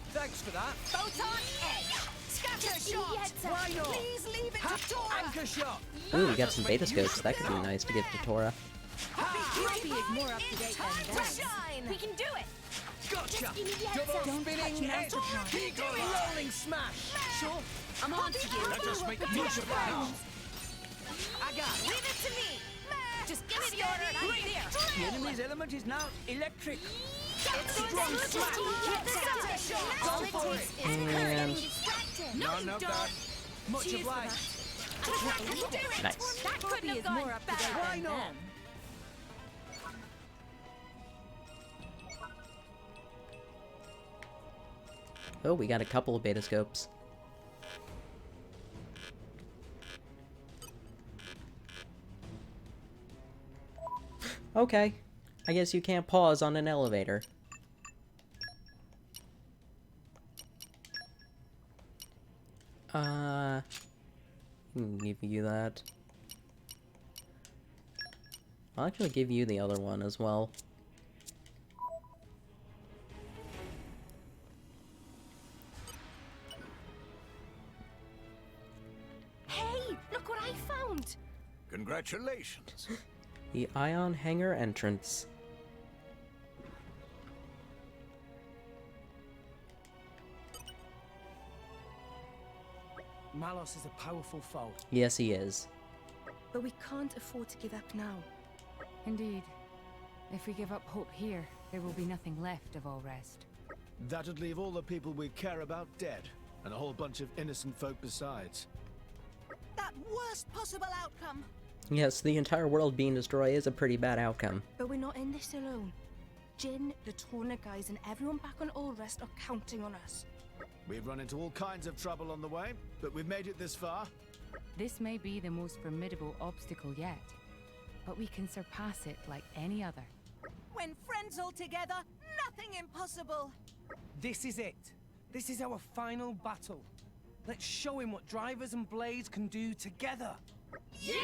Thanks for that. Photon edge. Scatter shot. Why not? Please leave it to Tora. Anchor shot! Ooh, we got some beta scopes. That could be nice to give to Tora. Ruby is more up to date Time than to them. shine. We can do it. Gotcha! Give me the Double answer. spinning edge! Rolling smash! Sure. I'm on to you. Let us make use of that now! I got it. Leave it to me. Just give me the order and I'm there. The enemy's element is now electric. Strong smash. All it takes is courage and distracted. None of that. Much Cheers for obliged. Nice. That couldn't have gone more up to date better. Why than not? them. Oh, we got a couple of beta scopes. Okay. I guess you can't pause on an elevator. Give you that. I'll actually give you the other one as well. Hey, look what I found. Congratulations! The Ion Hangar entrance. Malos is a powerful foe. Yes, he is. But we can't afford to give up now. Indeed. If we give up hope here, there will be nothing left of all rest. That'd leave all the people we care about dead, and a whole bunch of innocent folk besides. That worst possible outcome. Yes, the entire world being destroyed is a pretty bad outcome. But we're not in this alone. Jin, the Torna guys, and everyone back on All Rest are counting on us. We've run into all kinds of trouble on the way, but we've made it this far. This may be the most formidable obstacle yet, but we can surpass it like any other. When friends all together, nothing impossible. This is it. This is our final battle. Let's show him what drivers and blades can do together. Yeah!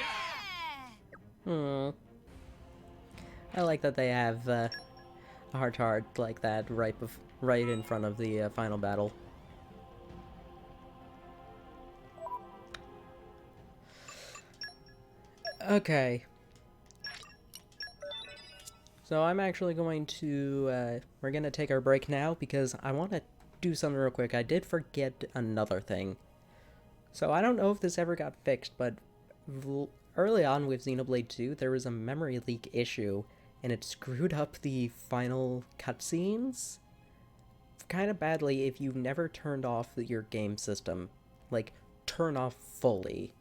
I like that they have a heart-to-heart like that right in front of the final battle. Okay. So I'm actually going to, we're going to take our break now because I want to do something real quick. I did forget another thing. So I don't know if this ever got fixed, but early on with Xenoblade 2, there was a memory leak issue, and it screwed up the final cutscenes kind of badly if you've never turned off your game system. Like, turn off fully.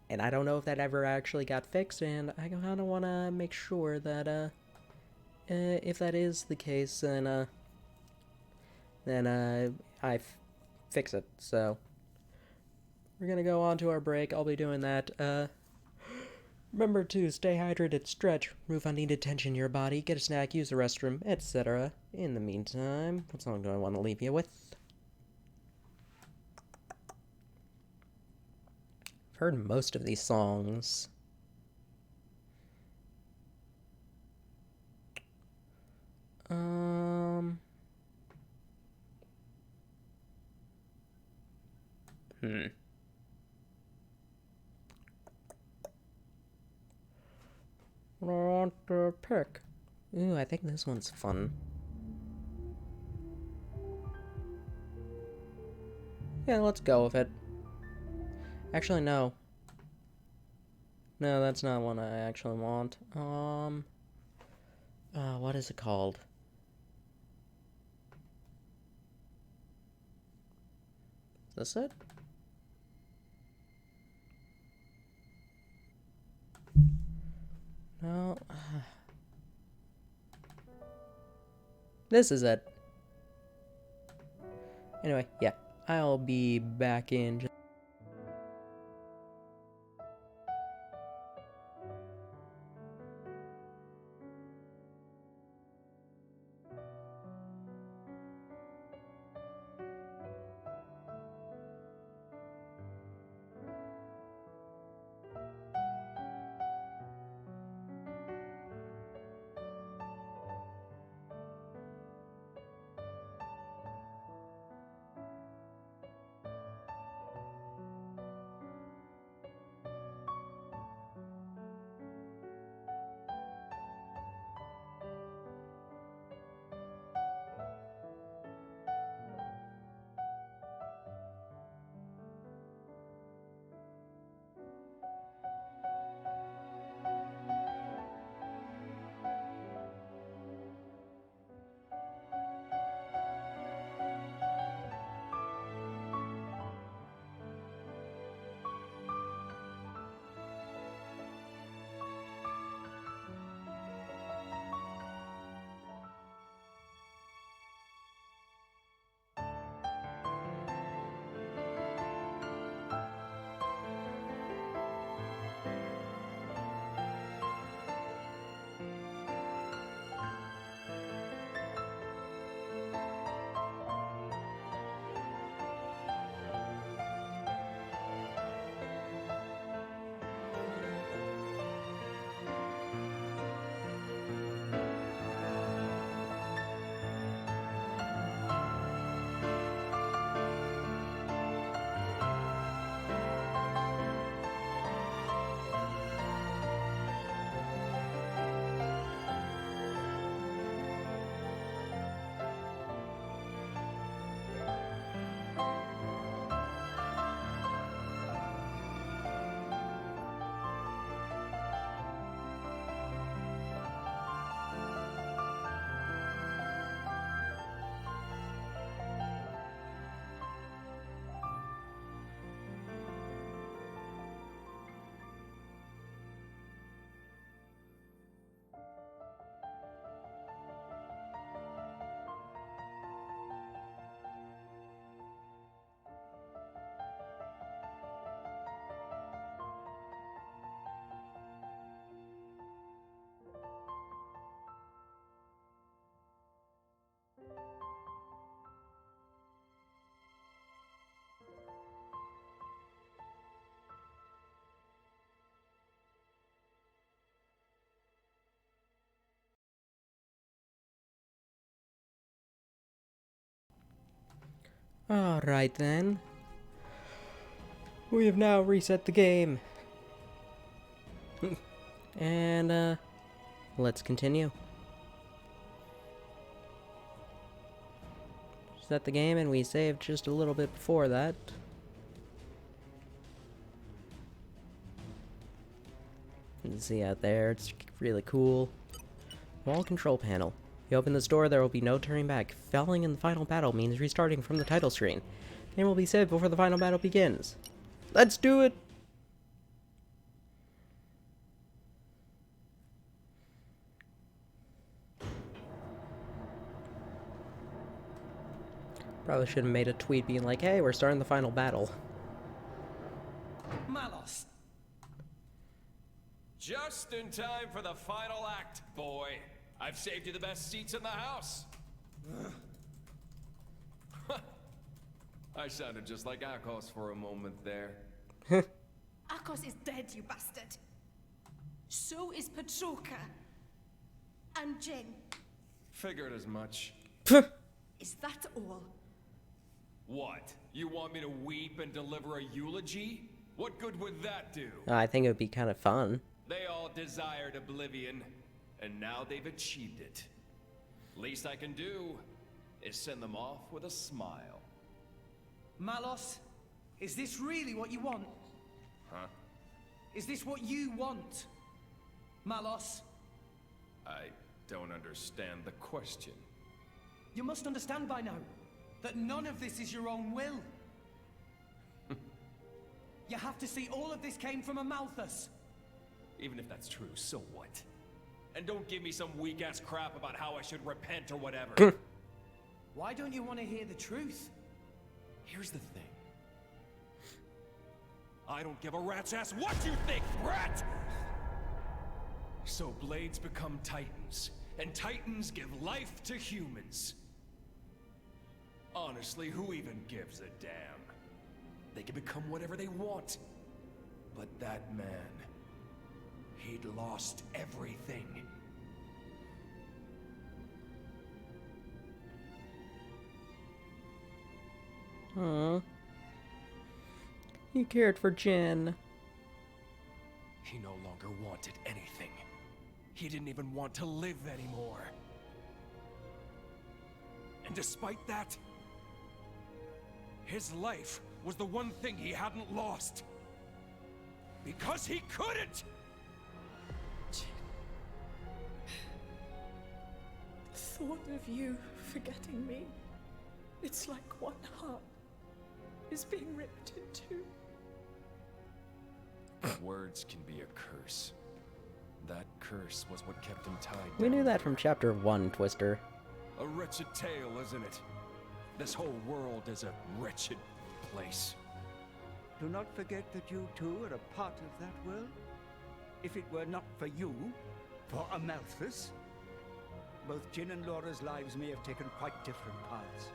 And I don't know if that ever actually got fixed, and I kind of want to make sure that, if that is the case, then I fix it. So, we're gonna go on to our break. I'll be doing that. Remember to stay hydrated, stretch, remove unneeded tension in your body, get a snack, use the restroom, etc. In the meantime, what song do I want to leave you with? I've heard most of these songs. What do I want to pick? Ooh, I think this one's fun. Yeah, let's go with it. Actually, no. No, that's not one I actually want. What is it called? Is this it? No. This is it. Anyway, yeah. I'll be back in just Alright then. We have now reset the game. And, let's continue. Set the game, and we saved just a little bit before that. You can see out there, it's really cool. Wall control panel. You open this door, there will be no turning back. Failing in the final battle means restarting from the title screen. Game will be saved before the final battle begins. Let's do it! Probably should have made a tweet being like, hey, we're starting the final battle. Malos! Just in time for the final act, boy. I've saved you the best seats in the house. I sounded just like Akos for a moment there. Akos is dead, you bastard. So is Petroka. And Jin. Figured as much. Is that all? What? You want me to weep and deliver a eulogy? What good would that do? I think it would be kind of fun. They all desired oblivion, and now they've achieved it. Least I can do is send them off with a smile. Malos, is this really what you want? Huh? Is this what you want? Malos? I don't understand the question. You must understand by now that none of this is your own will. You have to see all of this came from a Malthus. Even if that's true, so what? And don't give me some weak-ass crap about how I should repent or whatever. Why don't you want to hear the truth? Here's the thing. I don't give a rat's ass what you think, rat! So blades become titans, and titans give life to humans. Honestly, who even gives a damn? They can become whatever they want. But that man, he'd lost everything. Aww. You cared for Jin. He no longer wanted anything. He didn't even want to live anymore. And despite that, his life was the one thing he hadn't lost. Because he couldn't! The thought of you forgetting me, it's like one heart is being ripped in two. Words can be a curse. That curse was what kept him tied down. We knew that from chapter 1, Twister. A wretched tale, isn't it? This whole world is a wretched place. Do not forget that you too are a part of that world. If it were not for you, for Amalthus, both Jin and Laura's lives may have taken quite different paths.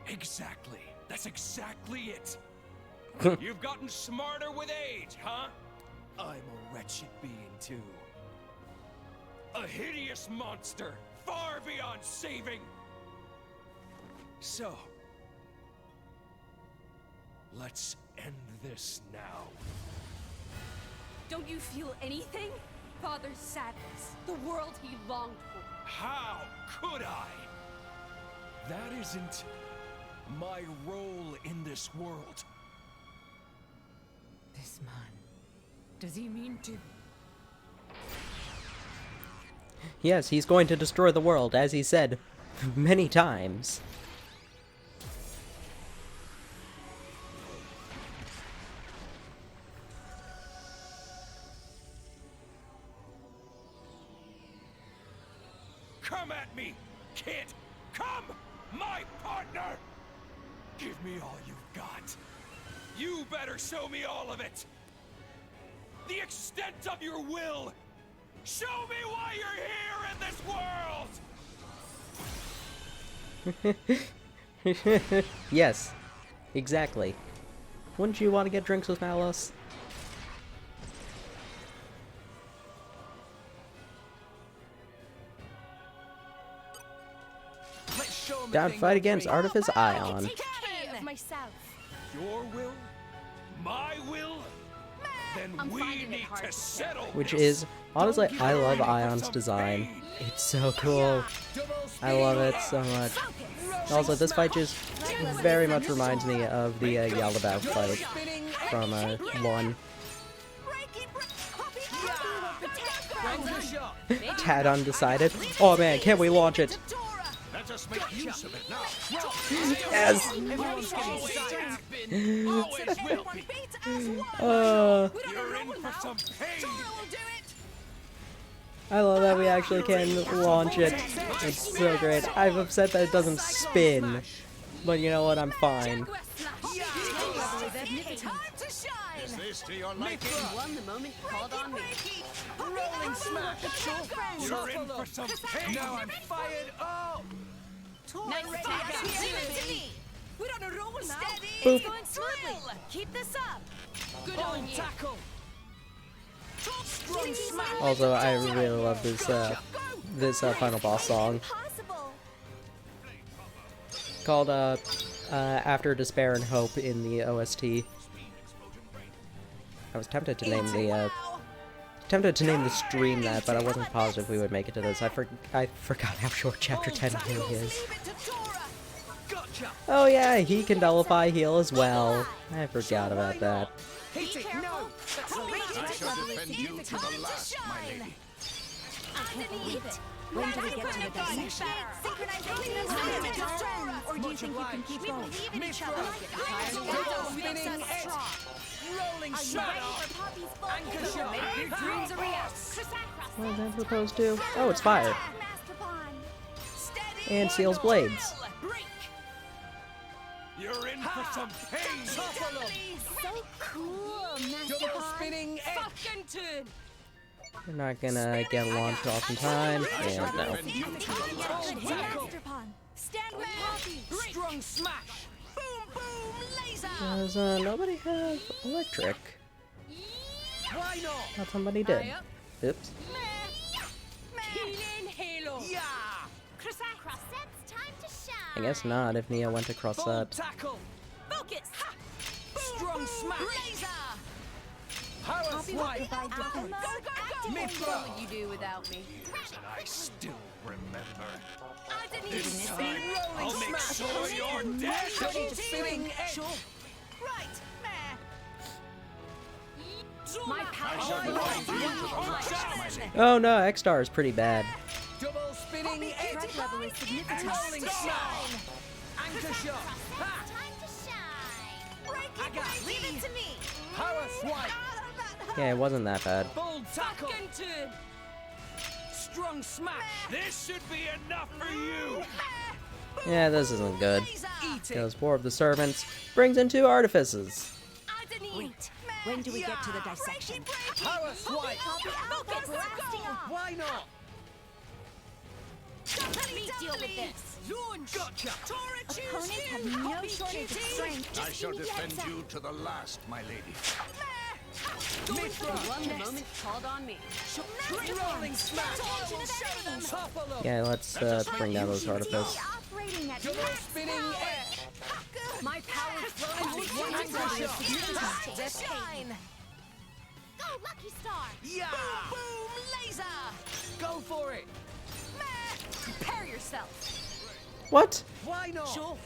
Exactly. That's exactly it. You've gotten smarter with age, huh? I'm a wretched being too. A hideous monster, far beyond saving. So, let's end this now. Don't you feel anything? Father's sadness, the world he longed for. How could I? That isn't my role in this world. This man, does he mean to? Yes, he's going to destroy the world, as he said many times. Come at me, kid! Come, my partner! Give me all you've got. You better show me all of it! The extent of your will! Show me why you're here in this world! Yes, exactly. Wouldn't you want to get drinks with Malos? Let's show 'em Down a thing fight or against three. Artifice Ion. Captain! myself. Your will? My will? Then I'm we finding it need hard to to settle Which this. is, honestly, Don't give I her love any for Ion's some design. pain. It's so cool. I love it so much. Also, this fight just very much reminds me of the Yaldabaoth fight from 1. Tad undecided. Oh man, can we launch it? Let us make use of it now. Yes! You're in for some pain. I love that we actually can launch it. It's so great. I'm upset that it doesn't spin. But you know what, I'm fine. Is this to your liking? Won the moment called on me. Rolling smash. You're in for some pain. Now I'm fired up. Nice We don't roll now. Boop. It's going smoothly. Keep this up. Good on you. Tackle. Strong smash. Also, I really love this final boss song called After Despair and Hope in the OST. I was tempted to name the stream that, but I wasn't positive we would make it to this. I forgot how short Chapter 10 really is. Oh yeah, he can nullify heal as well. I forgot about that. Be careful. I shall defend you to the last, my lady. Underneath it. When do we get to the dissection? Or do you think you can keep going? We believe in each other. Rolling smash. Anchor shot. Your dreams a reality. What is that supposed to? Oh, it's fire. And seals blades. You're in for some pain. So cool, Master Double Pawn. spinning edge. Fucking turn. We're not gonna get launched off in time. And no. Defend you to the last, my lady. Master Pawn. Stand with Poppy. Strong smash. Boom, boom, laser. Does nobody have electric? Why not? Thought somebody did. Oops. Healing Halo. Yeah. Croissette's time to shine. I guess not if Nia went to Full Croisette. tackle. Focus. Strong smash. Laser. Power Poppy will swipe. provide defense. Mid-throw. What would you do without me? And I still remember. This time, I'll make sure you're dead. Double spinning edge. Right, meh. My I power. shall defend you to the last, my lady. Oh no, X-Star is pretty bad. Double spinning edge. Threat level is significant. Rolling smash. Anchor shot. Ha. Time to shine. I got Leave it to me. power swipe. Yeah, it wasn't that bad. Full tackle. Fucking turn. Strong smash. This should be enough for you. Yeah, this isn't good. Eat it. Goes War of the Servants, brings in 2 artifices. Wait. When do we get to the dissection? Power swipe. Focus. Blasting off. Why not? Let me deal with this. Gotcha. Opponents have no shortage of strength. I shall defend you to the last, my lady. Mid-throw. Won the moment called on me. Rolling smash. Topple up. Yeah, let's bring down those artifices. Operating at Double max spinning edge. My power flows with one Anchor desire. shot. Shine. Go, Lucky Star. Yeah. Boom, laser. Go for it. Prepare yourself. What? Why not? Sure.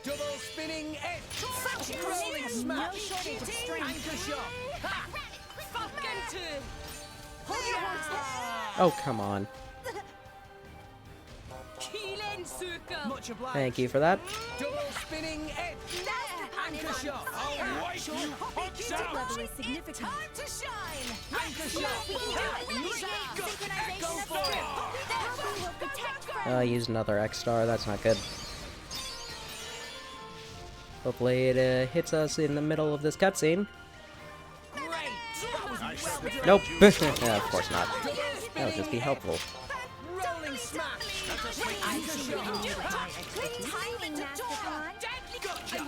Double spinning edge. Opponents Rolling have no smash. shortage of strength. Anchor shot. Ha. Fucking turn. Oh, come on. Keelan Suka. Much obliged. Thank you for that. Double spinning edge. Anchor shot. I'll wipe you hooks Threat out. level is significant. Time to shine. Anchor shot. Go for it. Poppy will protect friends. I used another X-Star, that's not good. Hopefully it hits us in the middle of this cutscene. I shall defend Nope. you. Yeah, of course not. That would just be helpful. Rolling smash. Anchor shot. Good timing, Master Pawn. Gotcha.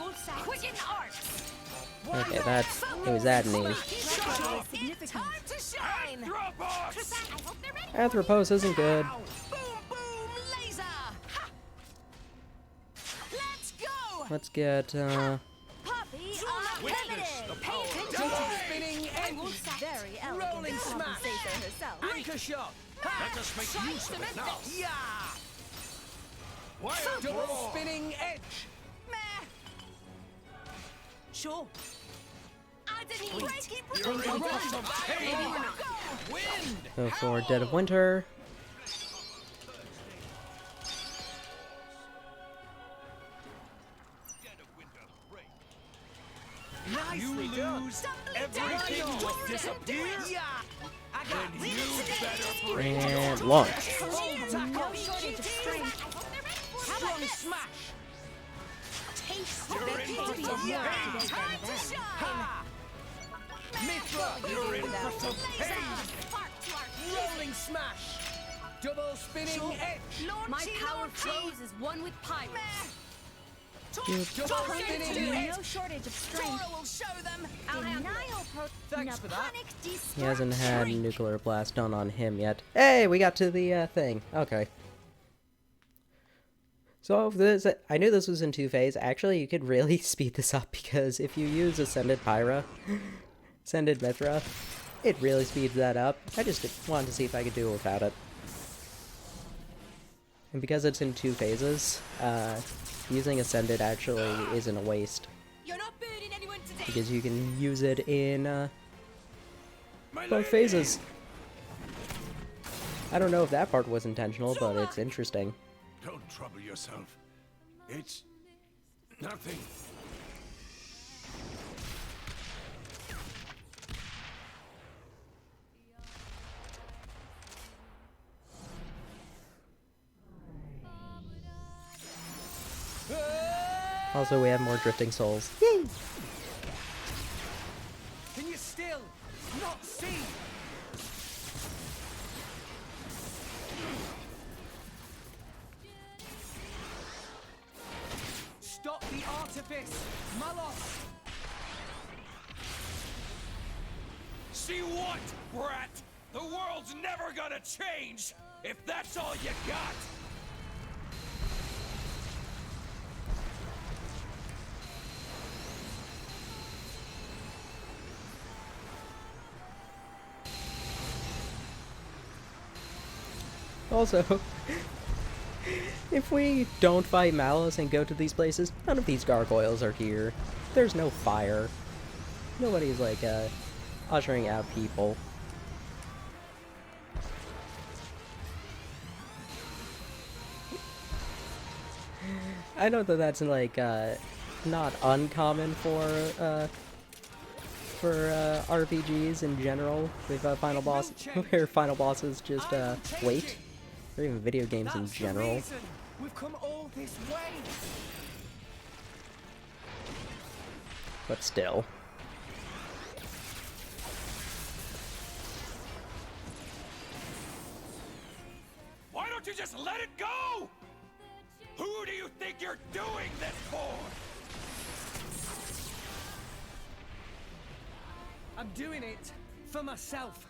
Quicken arts. Okay, that's... it was that neat. Threat level is significant. Time to shine. Dropbox. I hope they're ready. Anthropos isn't good. Boom, boom, laser. Ha. Let's go. Let's get, Poppy Unlimited! Pay attention to Spinning edge! very elegant. Rolling Poppy smash! say so herself. Anchor shot! Let us make use of it now. Yeah! Wild Double roar. spinning edge! Sure. I didn't break it. You're in for some pain. Maybe we're not. Wind. go for Dead of Winter. You lose, everything will disappear. Yeah! I got Then you better bring And launch. No shortage of strength. strong smash! Taste You're the in for baby some more pain. today than then. Ha! Mithra! You're in for some pain. Rolling smash! Double spinning edge! My power flows as one with pirates. Double spinning edge! No shortage of strength. will show them. Denial Thanks for that. He hasn't had nuclear blast done on him yet. Hey, we got to the thing. Okay. So this, I knew this was in 2-phase. Actually, you could really speed this up because if you use Ascended Pyra, Ascended Mithra, it really speeds that up. I just wanted to see if I could do it without it. And because it's in 2 phases, using Ascended actually isn't a waste. You're not burning anyone today. Because you can use it in both phases. I don't know if that part was intentional, but it's interesting. Don't trouble yourself. It's nothing. Also, we have more Drifting Souls. Yay! Can you still not see? Stop the artifice, Malos! See what, brat? The world's never gonna change if that's all you got. Also, if we don't fight Malice and go to these places, none of these gargoyles are here. There's no fire. Nobody's like ushering out people. I know that that's like not uncommon for RPGs in general with final boss where final bosses just wait, or even video games in general. We've come all this way. But still. Why don't you just let it go? Who do you think you're doing this for? I'm doing it for myself.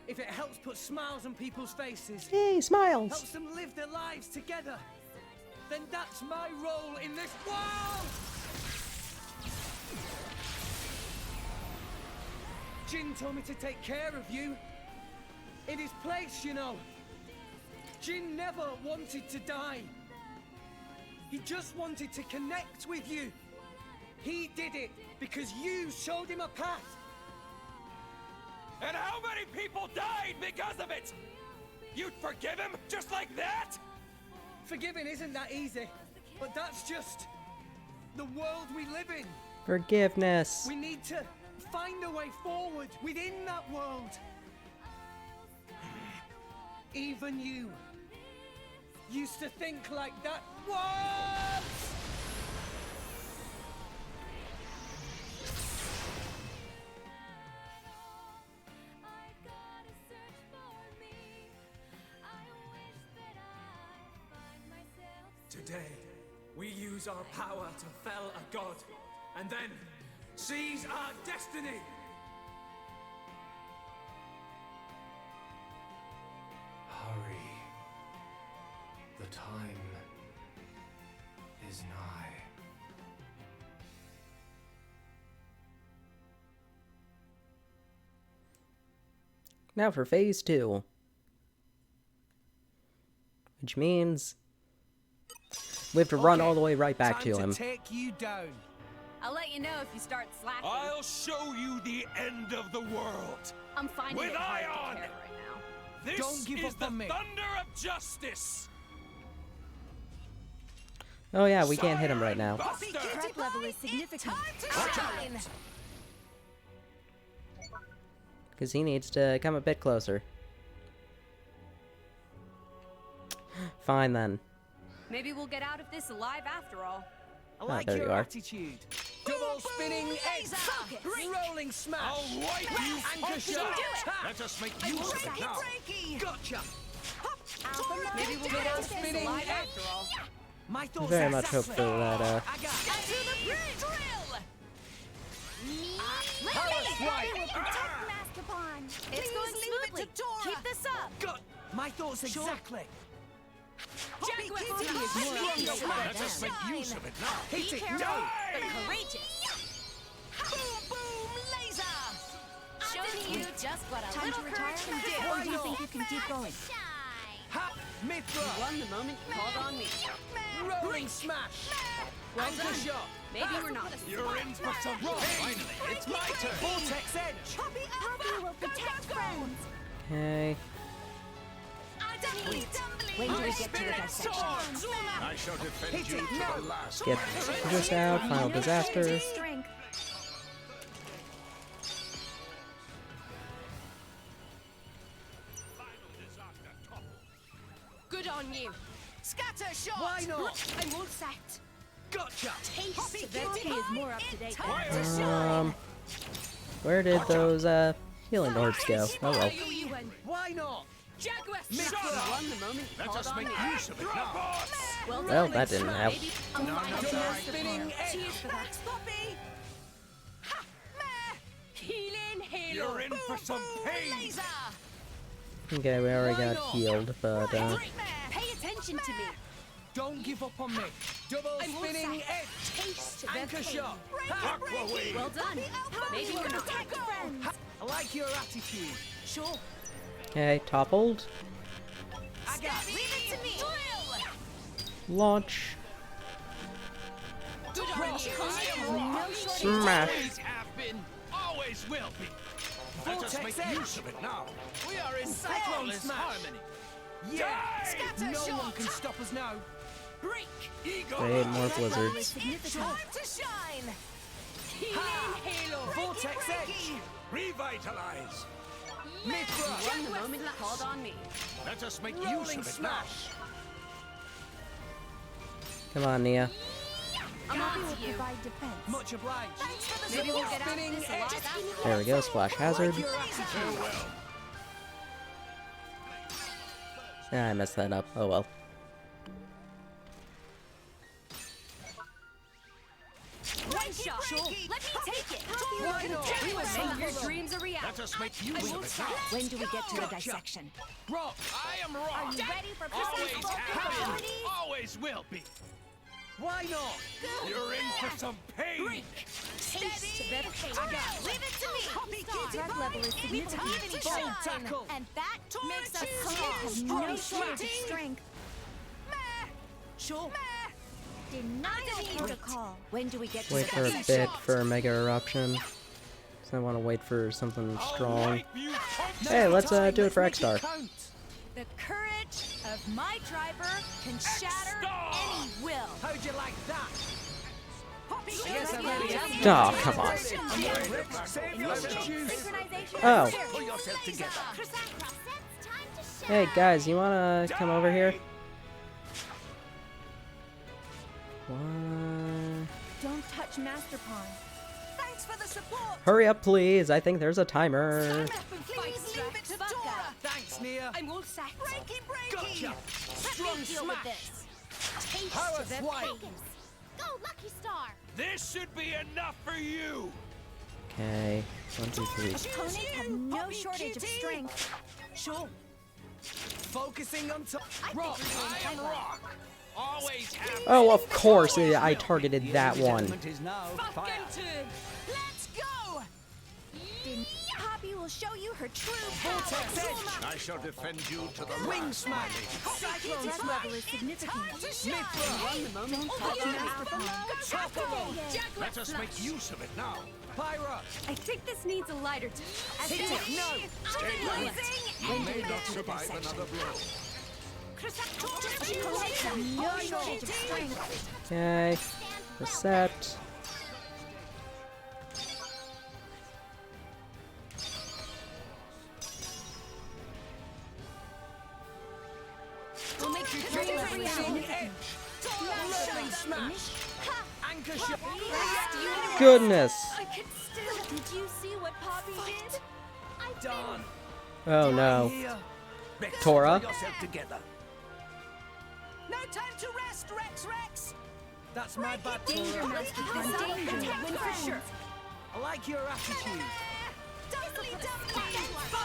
If it helps put smiles on people's faces, Yay, smiles! helps them live their lives together, then that's my role in this world! Jin told me to take care of you. In his place, you know. Jin never wanted to die. He just wanted to connect with you. He did it because you showed him a path. And how many people died because of it? You'd forgive him just like that? Forgiving isn't that easy, but that's just the world we live in. Forgiveness. We need to find a way forward within that world. Even you used to think like that once! Today, we use our power to fell a god, and then seize our destiny! Hurry. The time is nigh. Now for phase 2. Which means we have to run all the way right back to him. Take you down. I'll let you know if you start slacking. I'll show you the end of the world. I'm finding with it hard Ion. to carry right now. This Don't give is up the on me. thunder of justice. Oh yeah, we can't hit him right now. Threat level is significant. Because he needs to come a bit closer. Fine then. Maybe we'll get out of this alive after all. I like there your you are. attitude. Double spinning egg. Rolling smash. I'll wipe you Anchor shot. Let us make use of it now. Gotcha. Maybe we'll get out of this Spinning alive egg. after all. My thoughts Very are much hope exactly. for that, I got It's going smoothly. Keep this up. Got my thoughts exactly. Let us make use of it now. Hit it. careful. No. Courageous. Boom, boom, laser! Showing you just what a Time little to retire courage can from do. Or do you think you can keep going? Ha. Mithra. Won the moment you called on me. Rolling smash. Well Anchor done. shot. Maybe we're not. You're in for some Finally, it's my turn. Vortex edge. Poppy will protect friends. Okay. When do we get to the dissection? I shall defend Hit you it. to No. the last. Get this out. Final disaster. Strength. Good on you. Scatter shot! Why not? I'm all set. Gotcha. Taste Betty is more up to date. Where did those healing orbs go? Oh well. Why not? Jaguar Mithra. shot. Won the moment you Let called us on make me. use of it now. Well Well, done. that didn't help. Maybe I'm fine. Double spinning egg. Cheers for that. Poppy! Ha! Meh! Healing halo. You're in for some pain. Laser! Okay, we already got healed, but Pay attention to me. Don't give up on me. Double I'm all spinning set. egg. Taste the Anchor pain. shot. Aqua wave. Well done. Maybe we're not. I like your attitude. Sure. okay, toppled. I got Leave it to me! Launch. Good on you! No shortage. Smash. Always have been, always will be. Let us Vortex make edge. use of it now. We are in Cyclone flawless smash. harmony. Yeah. Scatter No shot. one can stop us now. Break! Ego. Great, more blizzards. Significant. Time to shine! Ha. Vortex edge. Revitalize. Mithra. Won the moment you called on me. Let us make use Rolling of it now. smash. Come on, Nia. I'm Poppy on will to you. provide defense. Much obliged. Maybe we'll get out of Spinning this edge. alive after. There we go, splash hazard. Like your attitude. Yeah, I messed that up. Oh well. One shot. Sure. Let me take it. Why not? Make your dreams a reality. Let us make use of it now. When do we get to the Gotcha. dissection? Rock. I am wrong. Are you ready for Always precise have been, always will be. Why not? You're in for some pain. Taste the pain. Leave it to me! Threat level is significant. Time to Bold shine! tackle. And that makes us choose calm. you. Have no Strong shortage of shooting. strength. Sure. Denial protocol. When do we get to Wait the for a dissection? bit for Mega Eruption. So I want to wait for something strong. Wipe you from Hey, let's do it for Let's make X-Star. count. The courage of my driver can shatter Star. any will. How'd you like that? Yes, I'm ready. Oh, come on. Save yourself. Juice. Synchronization. Oh. Pull yourself together. Hey guys, you wanna come over here? What? Don't touch Master Pawn. Thanks for the support! Hurry up, please. I think there's a timer. Please leave it to Dora! Thanks, Nia. I'm all set. Breaky, breaky! Gotcha. Strong Deal with smash. this. Taste Power the swipe. pain. Go, Lucky Star. This should be enough for you. Okay. 1, 2, 3. Opponents have no shortage of strength. Sure. Focusing on top. Rock. I am rock. Always have been. Oh, of course. I targeted that one. Is now Fucking turn! Let's go! Poppy Poppy will show you her true Vortex Edge! I shall defend you to the Wing last, Smash! Cyclone Death Smash! level is significant. Mithra! Don't touch Master Power. Topple! Let us make use of it now. Pyro! I think this needs a lighter touch. Hit it! No! Stay back. You may not survive another blow. Opponents have no shortage of strength. Okay. Reset. We'll make your dream a reality. Leveling Smash! Anchor Shot! Goodness. I can still. Did you see what Poppy did? Done! Oh no. Here! Tora. Pull yourself together. No time to rest, Rex! That's my bad Danger, Tora. Master Power. Danger. Win for sure. I like your attitude. Doubly,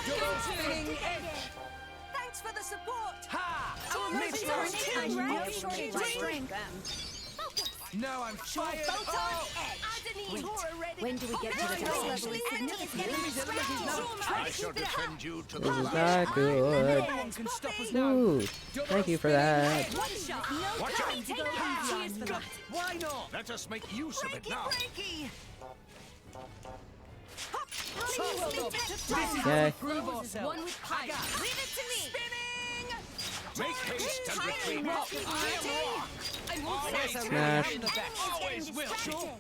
Double spinning edge! Thanks for the support! Ha! Opponents Mithra! have no shortage of strength. No, I'm fired! Oh! Wait, when do we get to the Nice. level is significant? I shall defend you to the This is last. not good. No one can stop us now. Ooh. Thank you for that. One shot. No Watch time out. to go easy on me. Why not? Let us make use of it now. Breaky! This is Okay. how we prove ourselves. One with Pyro. Leave it to me! Make haste and retreat. I am wrong! Always Smash. in the back. Always will. Sure.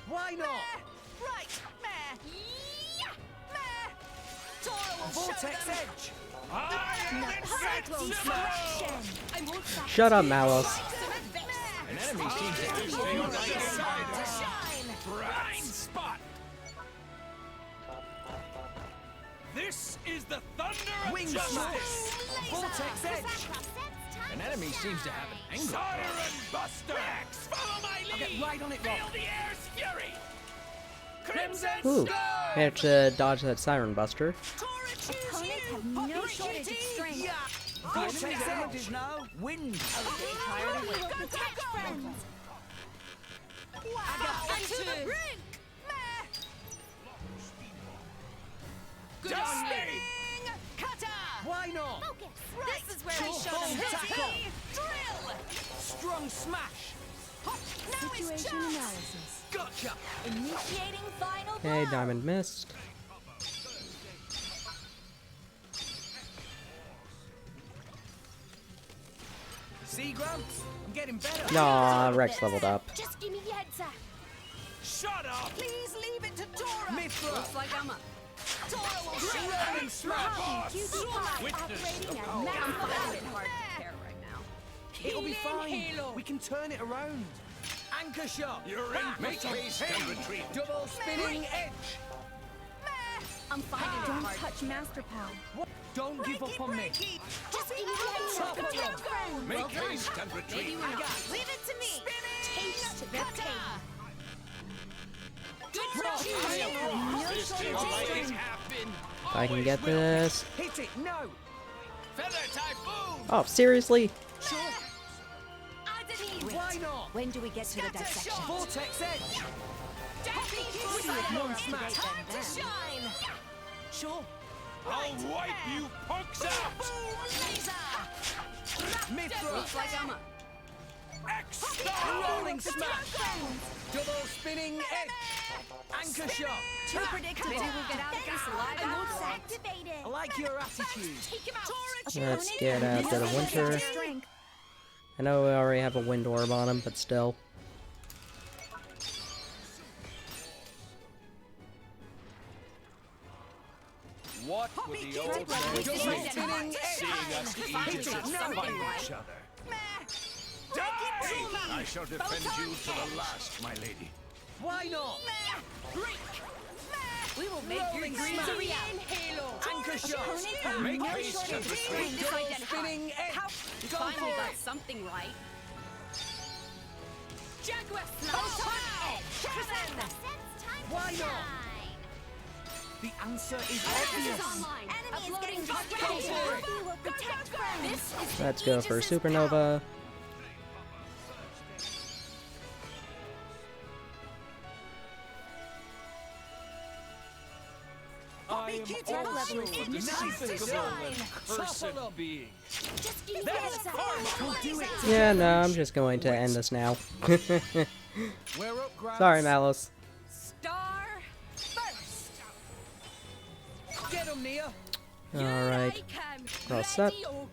Why not? Right! Meh! Yeah! Meh! Tora will Vortex show them! Edge! I am invincible. I won't back Shut up, Malus. An enemy seems to stay on my side. Blind spot. This is the thunder of Wing justice. Smash! Vortex Edge! An enemy seems to have an angle. Siren Buster. Follow my lead. I'll get right on it, Feel Rob. the air's fury. Crimson Ooh. Storm. Managed to dodge that Siren Buster. Opponents have no shortage of strength. Vortex Edge is now wind. Poppy will protect friends. And to the brink! Meh! Good on me. Cutter! Why not? This is where I show them Tackle. hit. Drill! Strong smash! Now it's Situation just... analysis. Gotcha! Initiating final Okay, blow. Diamond missed. See, Grumps? I'm getting better. Aw, Rex leveled up. Just give me the heads up. Shut up. Please leave it to Tora! Mithra! Looks like I'm up. Tora will show Leveling them! smash! QT Pop operating at max I'm power. finding it hard to compare right now. It'll be fine. We can turn it around. Anchor shot! You're in. Make haste and retreat. Double spinning edge! I'm finding it Don't hard. touch Master Power. What? Don't give up on me. Just give me the heads up. Top Protect of friends. Make haste and retreat. Maybe we're not. Leave it to me! Taste the pain. Good No shortage of strength. If I can get this. Hit it! No! Feather Typhoon. Oh, seriously? Sure! Why not? When do we get to the dissection? Vortex edge! More smash. Time to shine! Sure! I'll wipe you punks out. Boom laser! Mithra! Looks like I'm up. X-Star. Rolling smash! Double spinning edge! Anchor shot! Too predictable. Maybe we'll get out of this alive after all. Activated. I like your attitude. Take him out! Let's get a bit of winter. Strength. I know we already have a wind orb on him, but still. What would the old Double man spinning say? edge! Seeing us Aegis find each other. Die! I shall defend you to the last, my lady. Why not? We will make your Rolling dreams a smash. reality. Anchor shot! Opponents have Make no haste shortage and of retreat. strength. Misidentified. Spinning edge! We Go finally for got it! something right. Jaguar Why not? The answer is This obvious. is online. Enemy is Uploading getting touch frustrated. control. Poppy will protect friends. This is Let's go for Supernova. I Threat level is significantly Cursed being. Yeah, no, I'm just going to end this now. Sorry, Malice. Star first. Get him, Nia. Alright. All set. Go,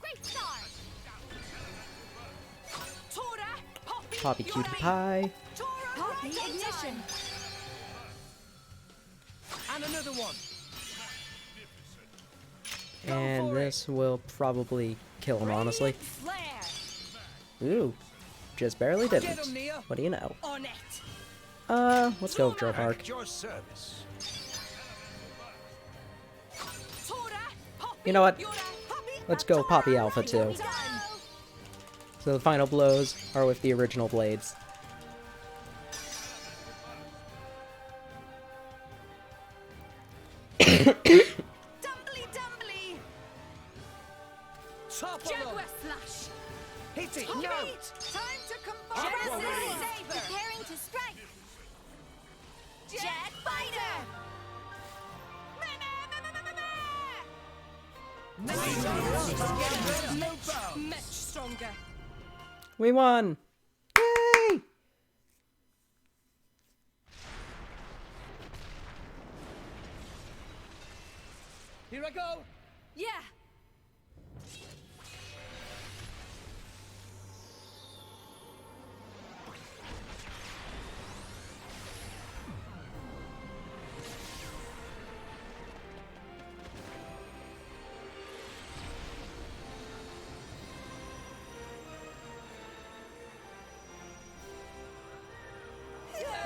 great star! Poppy Cutie Pie. Poppy ignition! And another one. And this will probably kill him, honestly. Ooh. Just barely didn't. What do you know? Let's go, Drill Park. At your service. You know what? Let's go Poppy Alpha too. So the final blows are with the original blades. Jaguar slash! Hit it! No! Time to combine! Genesis Saber! Preparing to strike! Jet Fighter! Much stronger. We won! Yay! Here I go! Yeah.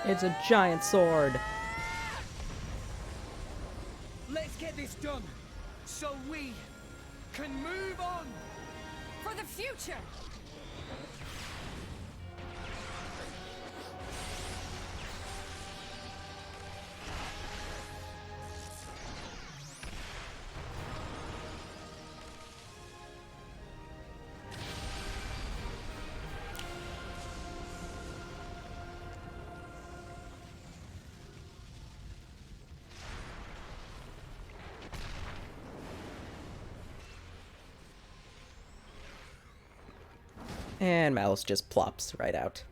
It's a giant sword. Let's get this done, so we can move on! For the future. And Malice just plops right out.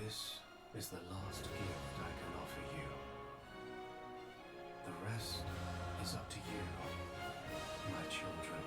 This is the last gift I can offer you. The rest is up to you, my children.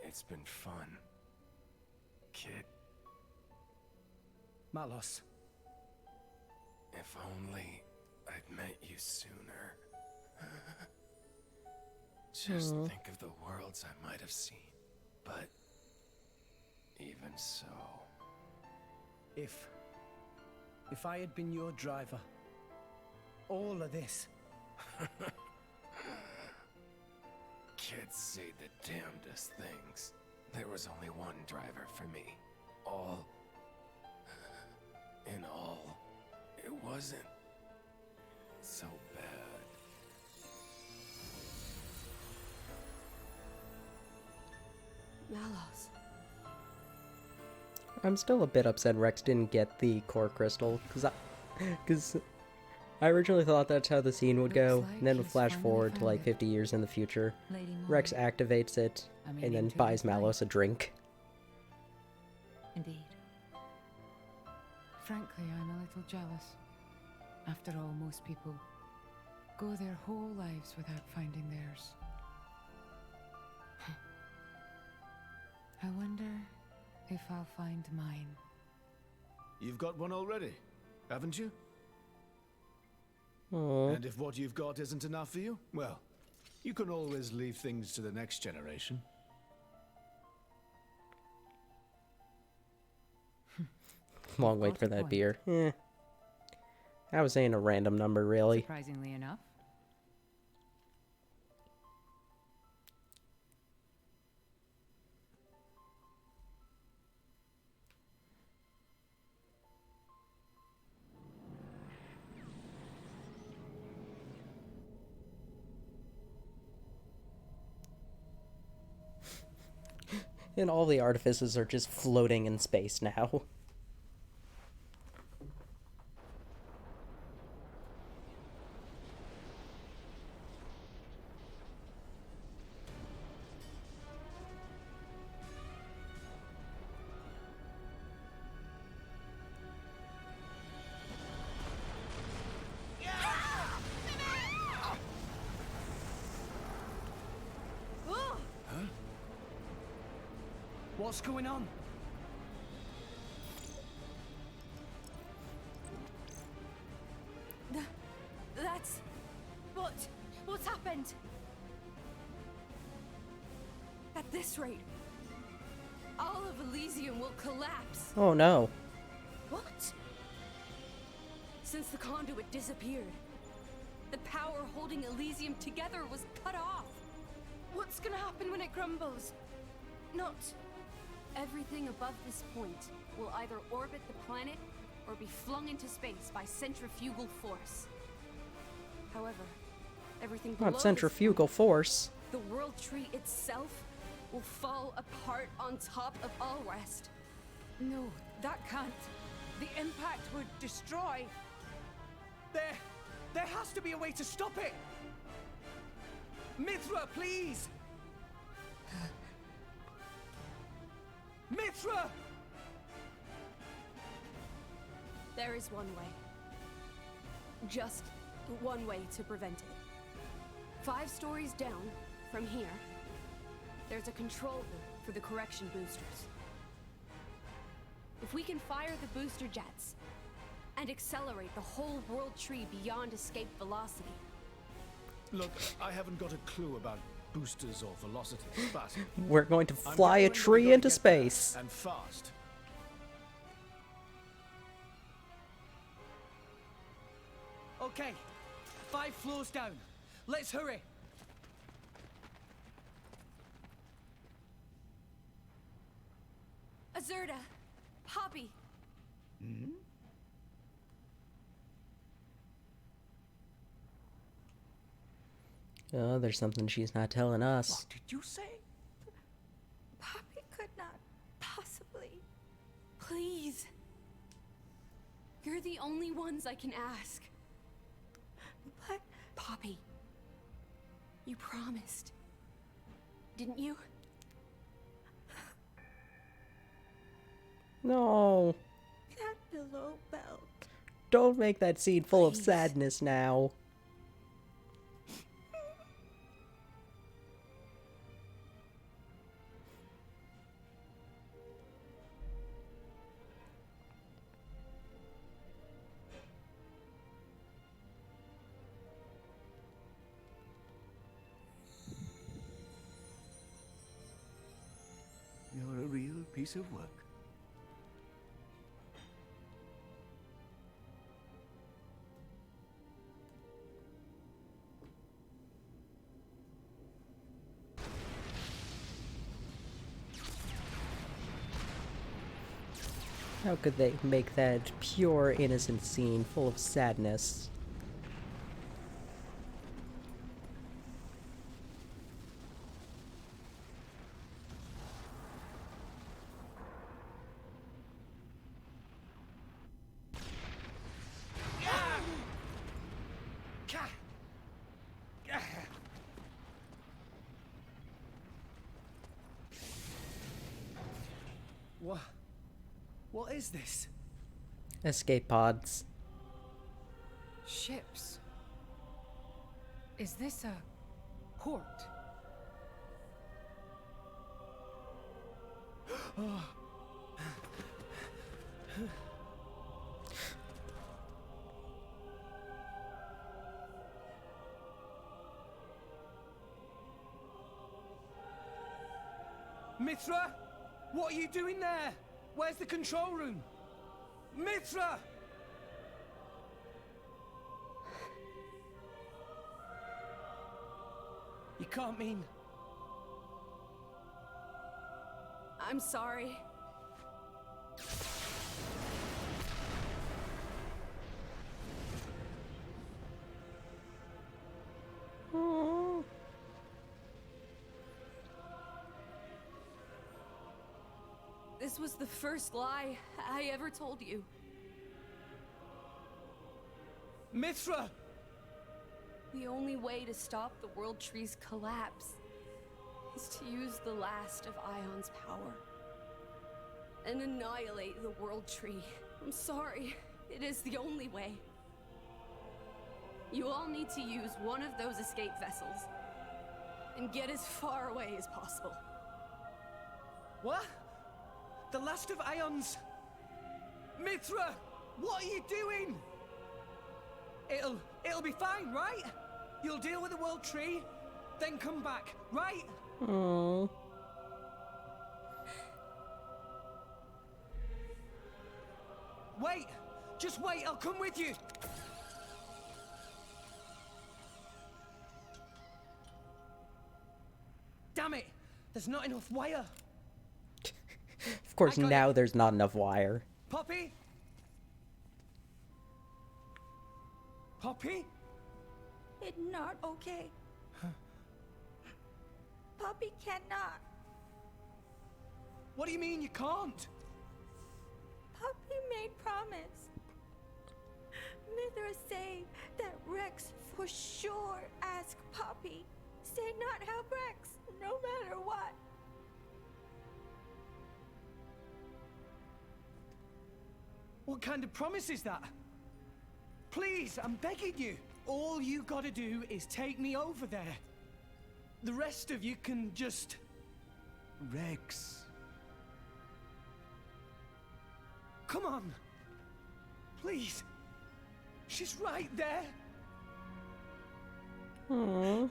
It's been fun, kid. Malos. If only I'd met you sooner. Just think of the worlds I might have seen. But even so... If I had been your driver, all of this... Kids say the damnedest things. There was only one driver for me. In all, it wasn't so claws. I'm still a bit upset Rex didn't get the core crystal, because I originally thought that's how the scene would go, and then would flash forward to like 50 years in the future. Rex activates it, and then buys Malos a drink. Indeed. Frankly, I'm a little jealous. After all, most people go their whole lives without finding theirs. I wonder if I'll find mine. You've got one already, haven't you? Aww. And if what you've got isn't enough for you, well, you can always leave things to the next generation. Long wait for that beer. I was saying a random number, really. Surprisingly enough. And all the artifices are just floating in space now. What's going on? That's... What's happened? At this rate, all of Elysium will collapse. Oh no. What? Since the conduit disappeared, the power holding Elysium together was cut off. What's gonna happen when it crumbles? Not... Everything above this point will either orbit the planet or be flung into space by centrifugal force. However, everything below Not centrifugal force. the world tree itself will fall apart on top of all rest. No, that can't. The impact would destroy. There has to be a way to stop it. Mithra, please. Mithra! There is one way. Just one way to prevent it. 5 stories down from here, there's a control room for the correction boosters. If we can fire the booster jets and accelerate the whole world tree beyond escape velocity. Look, I haven't got a clue about boosters or velocities, but We're going to fly a tree into space. And fast. Okay, 5 floors down. Let's hurry. Azurda, Poppy. Hmm? Oh, there's something she's not telling us. What did you say? Poppy could not possibly. Please. You're the only ones I can ask. But Poppy, you promised, didn't you? No. that below belt. Don't make that scene full of sadness now. You're a real piece of work. How could they make that pure, innocent scene full of sadness? What is this? Escape pods. Ships. Is this a port? Mithra? What are you doing there? Where's the control room? Mithra! You can't mean... I'm sorry. This was the first lie I ever told you. Mithra! The only way to stop the World Tree's collapse is to use the last of Ion's power and annihilate the World Tree. I'm sorry, it is the only way. You all need to use one of those escape vessels and get as far away as possible. What? The last of Ion's... Mithra! What are you doing? It'll be fine, right? You'll deal with the World Tree, then come back, right? Aww. Wait! Just wait, I'll come with you! Damn it! There's not enough wire! Of course, now there's not enough wire. Poppy? Poppy? It's not okay. Poppy cannot. What do you mean you can't? Poppy made promise. Mithra say that Rex for sure ask Poppy. Say not help Rex, no matter what. What kind of promise is that? Please, I'm begging you. All you gotta do is take me over there. The rest of you can just... Rex. Come on. Please. She's right there. Aww.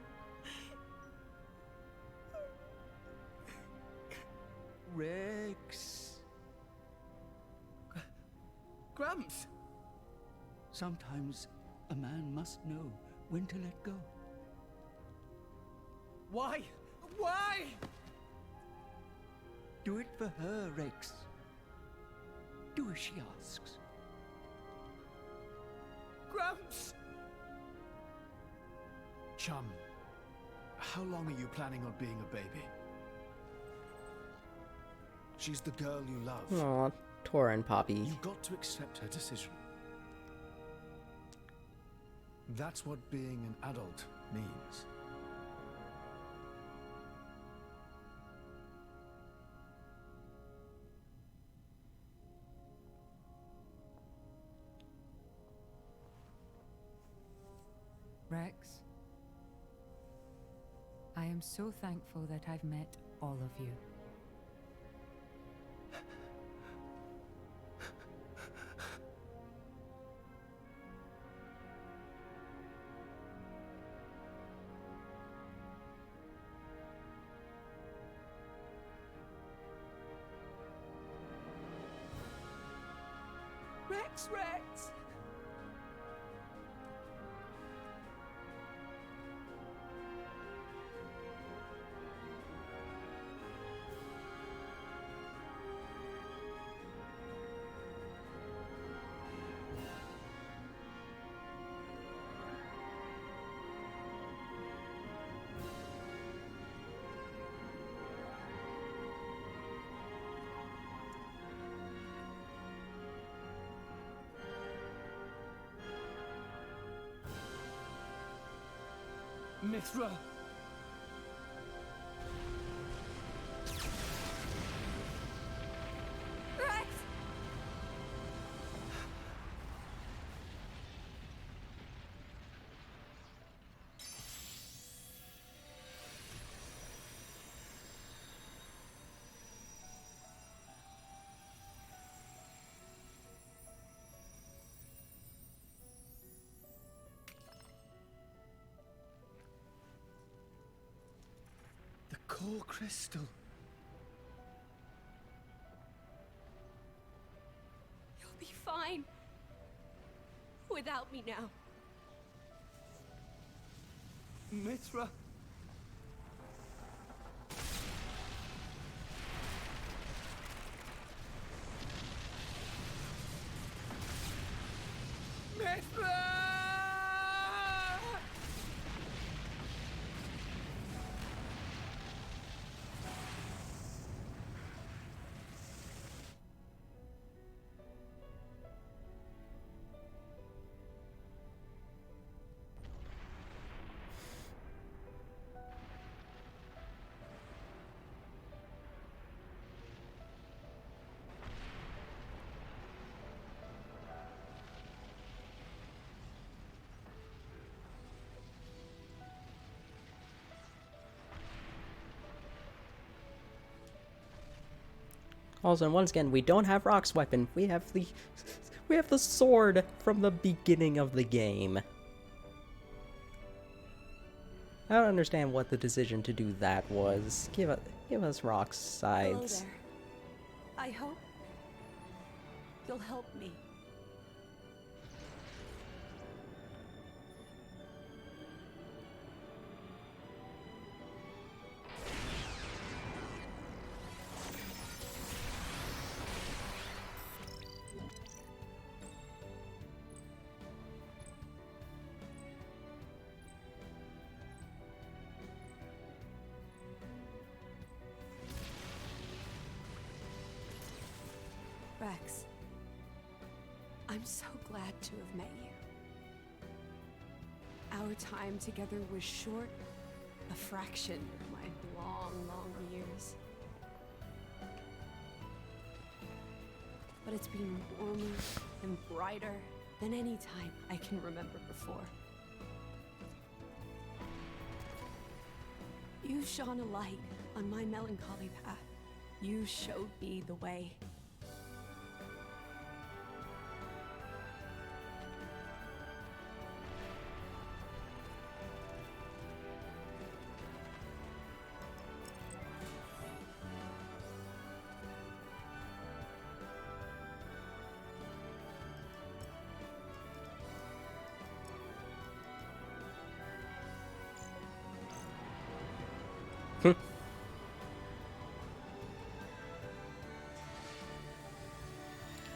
Rex. Gramps. Sometimes a man must know when to let go. Why? Why? Do it for her, Rex. Do as she asks. Gramps! Chum, how long are you planning on being a baby? She's the girl you love. Aw, Tora and Poppy. You've got to accept her decision. That's what being an adult means. Rex, I am so thankful that I've met all of you. Rex, Rex! Mithra. Poor Crystal. You'll be fine. Without me now. Mithra. Mithra! Also, once again, we don't have Rock's weapon. We have the sword from the beginning of the game. I don't understand what the decision to do that was. Give us Rock's sides. Hello there. I hope you'll help me. Rex, I'm so glad to have met you. Our time together was short, a fraction of my long, long years. But it's been warmer and brighter than any time I can remember before. You shone a light on my melancholy path. You showed me the way.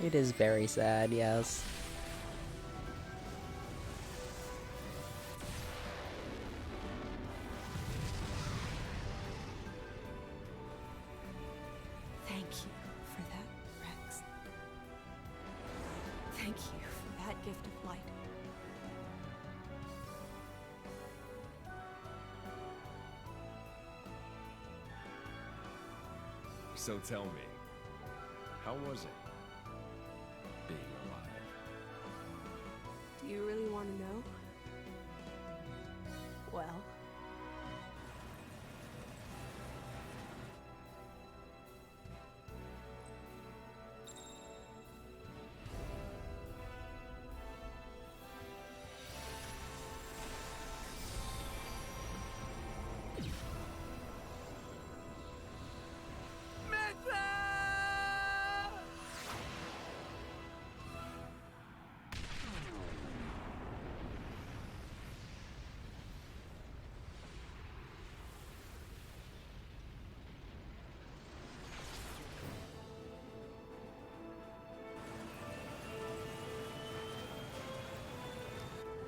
It is very sad, yes. Thank you for that, Rex. Thank you for that gift of light. So tell me, how was it? Being alive. Do you really want to know? Well...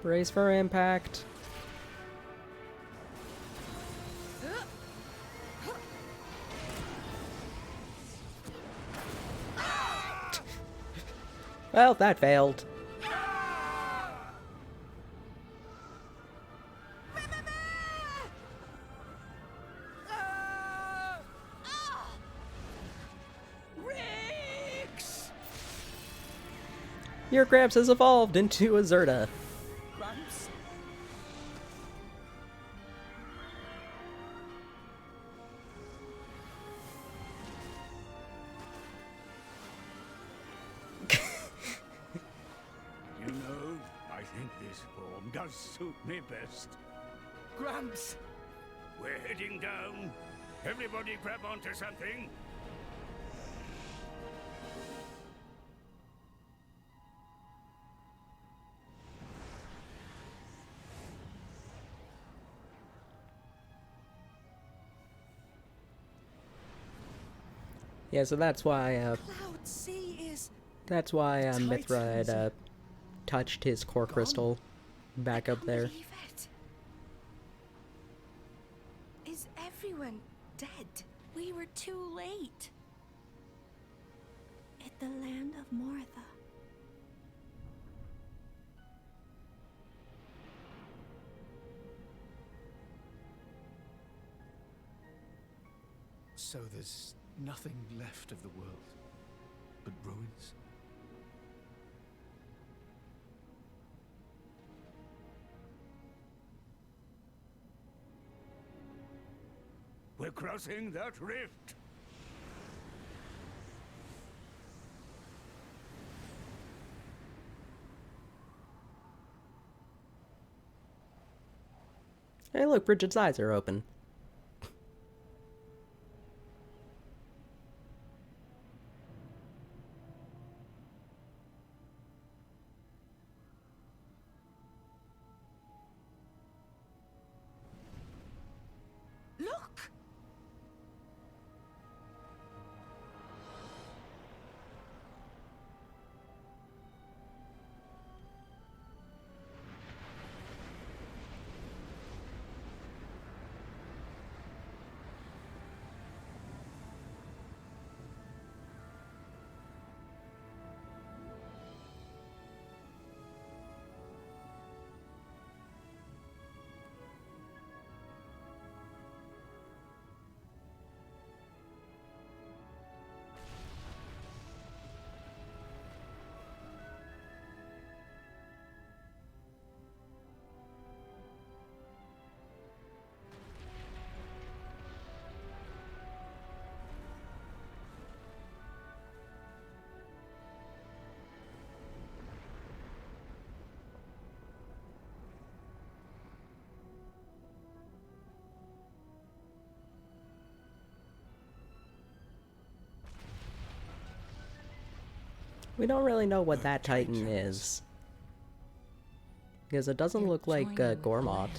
Brace for impact. Well, that failed. Your Gramps has evolved into a Zerta. Gramps? You know, I think this form does suit me best. Gramps! We're heading down. Everybody grab onto something. Yeah, so that's why, Cloud Sea is... that's why, Mithra Titans. had, touched his core crystal back up there. Believe it. Is everyone dead? We were too late. At the land of Moritha. So there's nothing left of the world but ruins? We're crossing that rift. Hey look, Bridget's eyes are open. Look! We don't really know what that Titan is. Because it doesn't look like Gormott.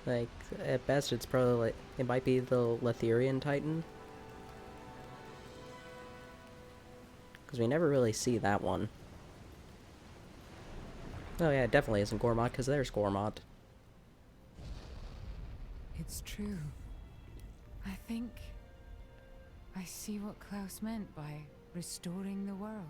Like, at best it's probably like, it might be the Letherian Titan. Because we never really see that one. Oh yeah, it definitely isn't Gormott, because there's Gormott. It's true. I think I see what Klaus meant by restoring the world.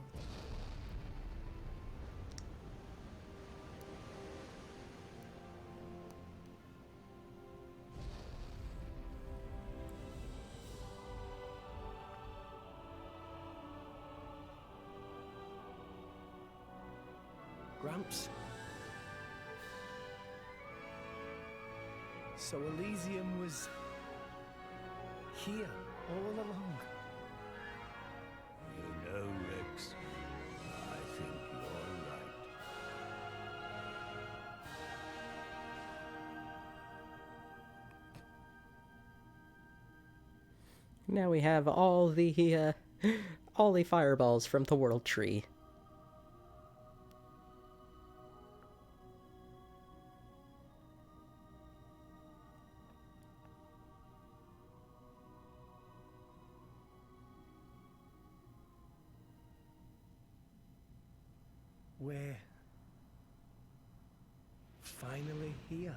Gramps. So Elysium was here all along. You know, Rex, I think you're right. Now we have all the fireballs from the World Tree. We're finally here.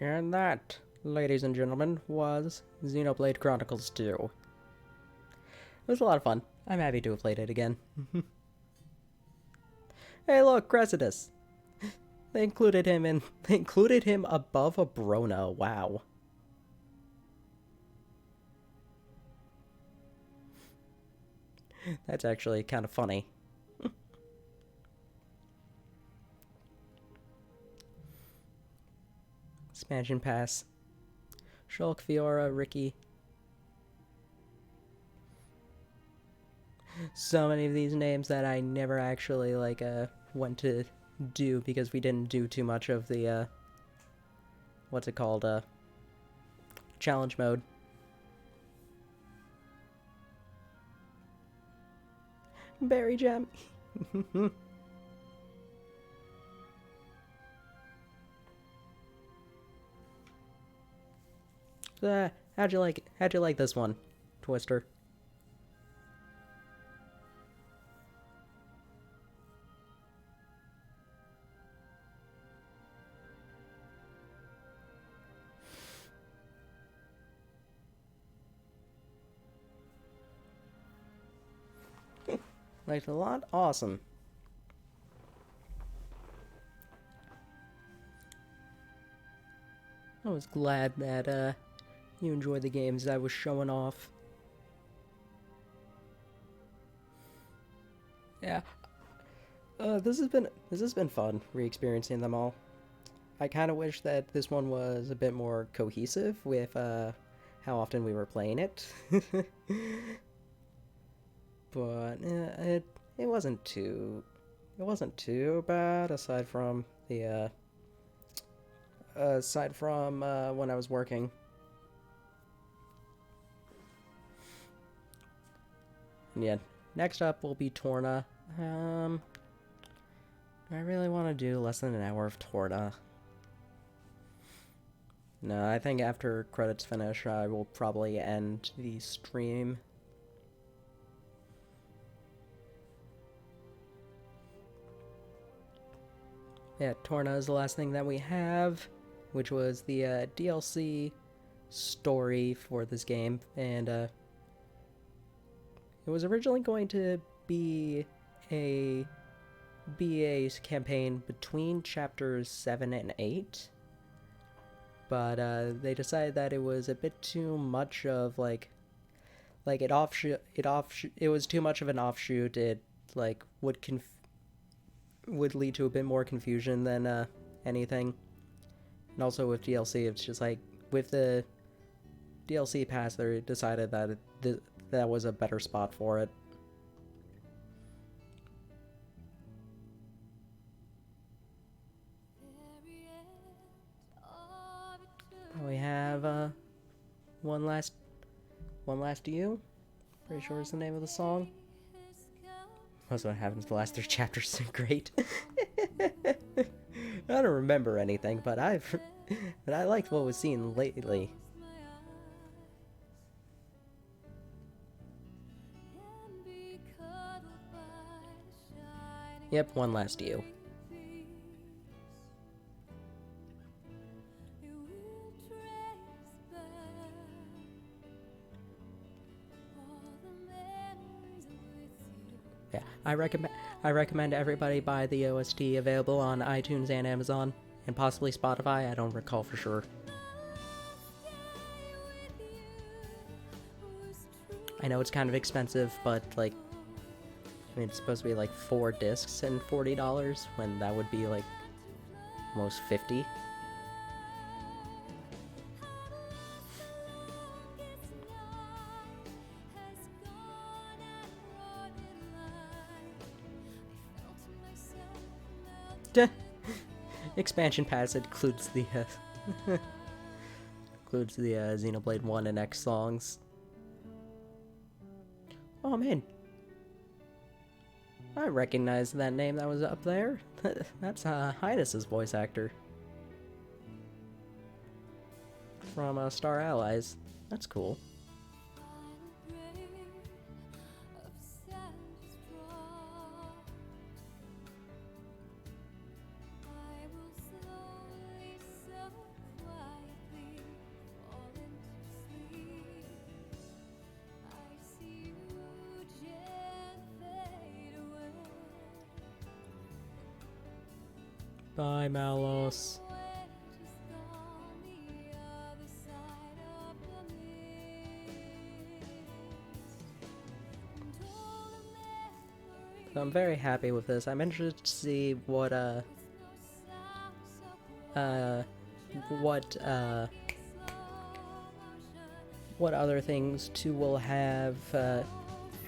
And that, ladies and gentlemen, was Xenoblade Chronicles 2. It was a lot of fun. I'm happy to have played it again. Hey look, Cressidus! They included him above a Brona, wow. That's actually kind of funny. Expansion Pass. Shulk, Fiora, Ricky. So many of these names that I never actually, like, went to do because we didn't do too much of the, what's it called, challenge mode. Berry Gem. How'd you like it? How'd you like this one, Twister? Liked it a lot? Awesome. I was glad that, you enjoyed the games I was showing off. Yeah. This has been fun, re-experiencing them all. I kind of wish that this one was a bit more cohesive with, how often we were playing it. But it wasn't too bad aside from the when I was working. And yeah, next up will be Torna. Do I really want to do less than an hour of Torna? No, I think after credits finish, I will probably end the stream. Yeah, Torna is the last thing that we have, which was the DLC story for this game, and it was originally going to be a campaign between chapters 7 and 8, but they decided that it was a bit too much of it was too much of an offshoot. It like would lead to a bit more confusion than anything. And also with DLC, it's just like with the DLC pass, they decided that that was a better spot for it. We have one last you. Pretty sure is the name of the song. That's what happens the last 3 chapters. Great. I don't remember anything, but I liked what was seen lately. Yep, one last you. Yeah, I recommend everybody buy the OST, available on iTunes and Amazon, and possibly Spotify. I don't recall for sure. I know it's kind of expensive, but like, I mean, it's supposed to be like 4 discs and $40, when that would be like almost 50. Expansion pass includes the Xenoblade 1 and X songs. Oh man, I recognize that name that was up there. That's Highness's voice actor from Star Allies. That's cool. Bye, Malos. So I'm very happy with this. I'm interested to see what what other things 2 will have,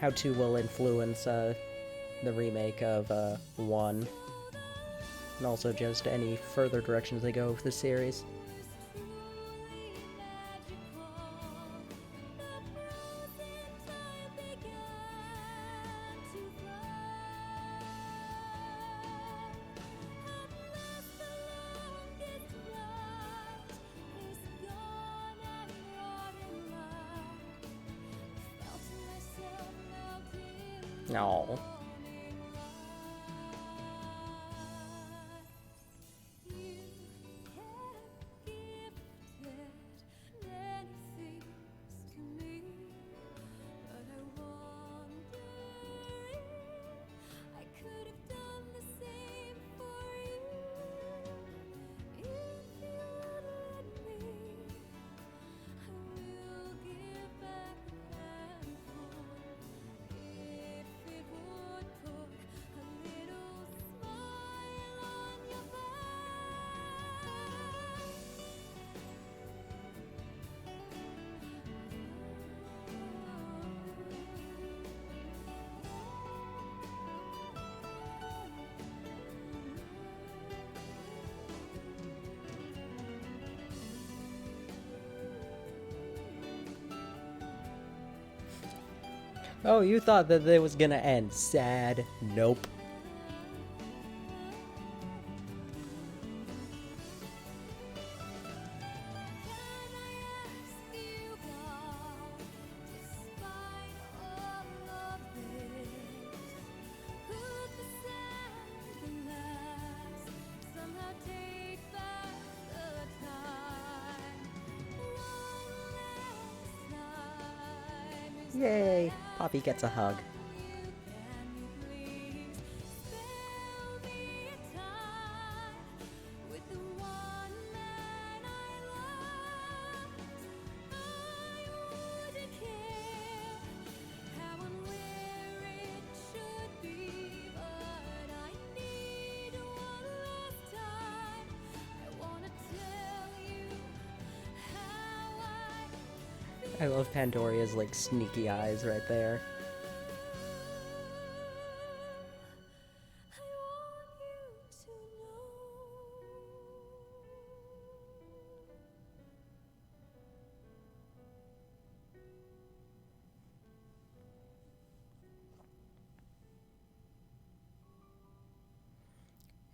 how 2 will influence the remake of 1, and also just any further directions they go with the series. No. Oh, you thought that it was gonna end sad? Nope. Yay! Poppy gets a hug. I love Pandoria's, like, sneaky eyes right there.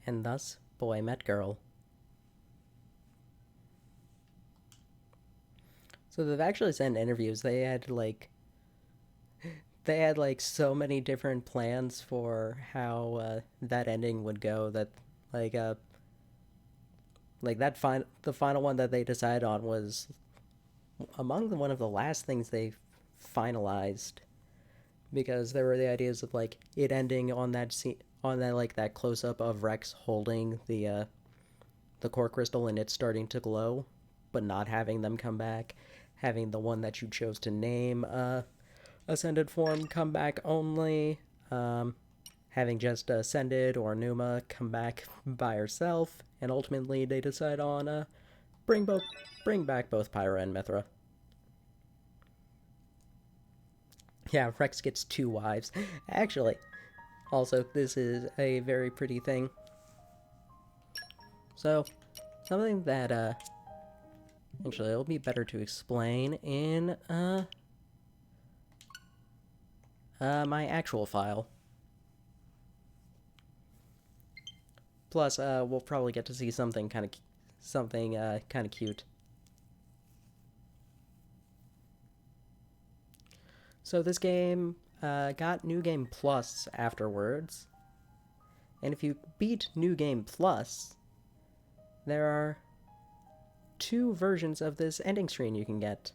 And thus, boy met girl. So they've actually sent interviews. They had like so many different plans for how that ending would go that the final one that they decided on was among one of the last things they finalized, because there were the ideas of like it ending on that scene, on that like that close up of Rex holding the core crystal and it starting to glow, but not having them come back, having the one that you chose to name Ascended form come back only, having just Ascended or Numa come back by herself, and ultimately they decide on bring back both Pyra and Mithra. Yeah, Rex gets 2 wives. Actually, also, this is a very pretty thing. So, something that, actually, it'll be better to explain in, my actual file. Plus, we'll probably get to see something kind of cute. So this game got New Game Plus afterwards, and if you beat New Game Plus, there are 2 versions of this ending screen you can get.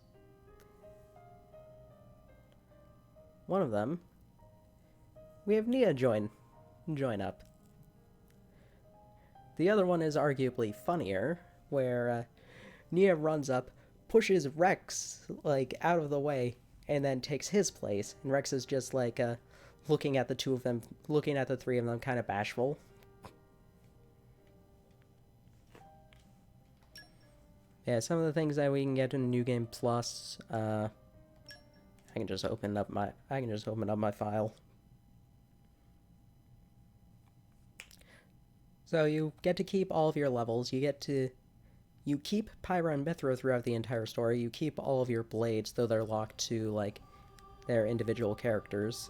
One of them, we have Nia join up. The other one is arguably funnier, where Nia runs up, pushes Rex like out of the way, and then takes his place, and Rex is just like looking at the 2 of them, looking at the 3 of them, kind of bashful. Yeah, some of the things that we can get in New Game Plus, I can just open up my file. So you get to keep all of your levels. You keep Pyra and Mithra throughout the entire story. You keep all of your blades, though they're locked to, like, their individual characters.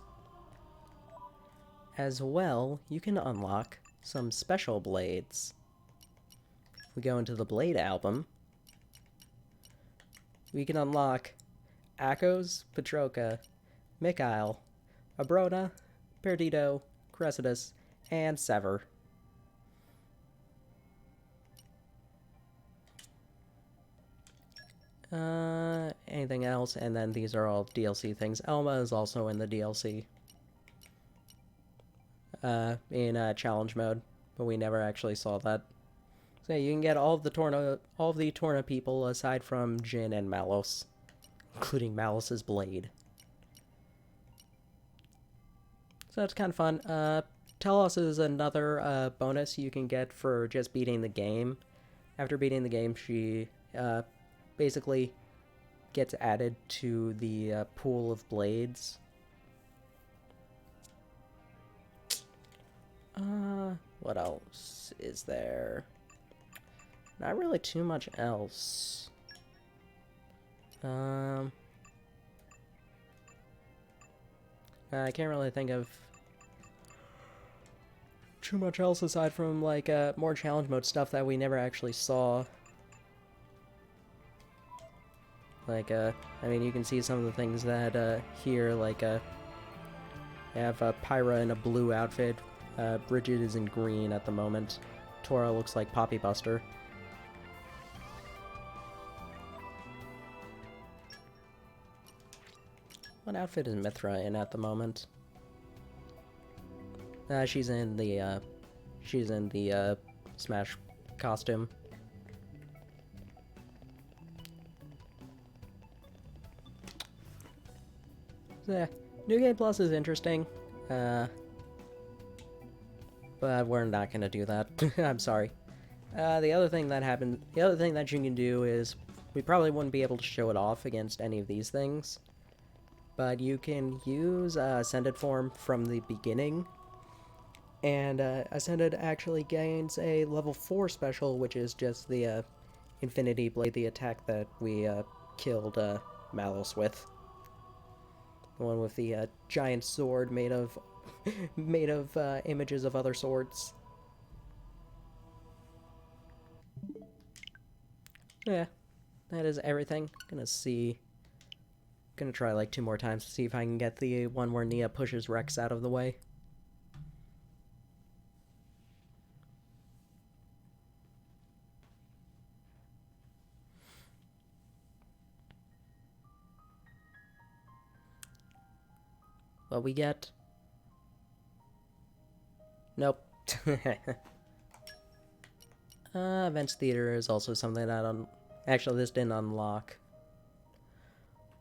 As well, you can unlock some special blades. If we go into the Blade album, we can unlock Akos, Petroka, Mikhail, Abrona, Perdido, Cressidas, and Sever. Anything else? And then these are all DLC things. Elma is also in the DLC. In challenge mode, but we never actually saw that. So you can get all of the Torna people aside from Jin and Malos, including Malos's blade. So it's kind of fun. Telos is another bonus you can get for just beating the game. After beating the game, she basically gets added to the pool of blades. What else is there? Not really too much else. I can't really think of too much else aside from, like, more challenge mode stuff that we never actually saw. Like, I mean, you can see some of the things that, here, like, they have Pyra in a blue outfit. Bridget is in green at the moment. Tora looks like Poppy Buster. What outfit is Mithra in at the moment? She's in the Smash costume. So, yeah, New Game Plus is interesting. But we're not gonna do that. I'm sorry. The other thing that you can do is, we probably wouldn't be able to show it off against any of these things, but you can use Ascended form from the beginning, and Ascended actually gains a level 4 special, which is just the Infinity Blade, the attack that we killed Malos with. The one with the giant sword made of images of other swords. Yeah, that is everything. Gonna try like 2 more times to see if I can get the one where Nia pushes Rex out of the way. What we get? Nope. Events Theater is also something that actually this didn't unlock.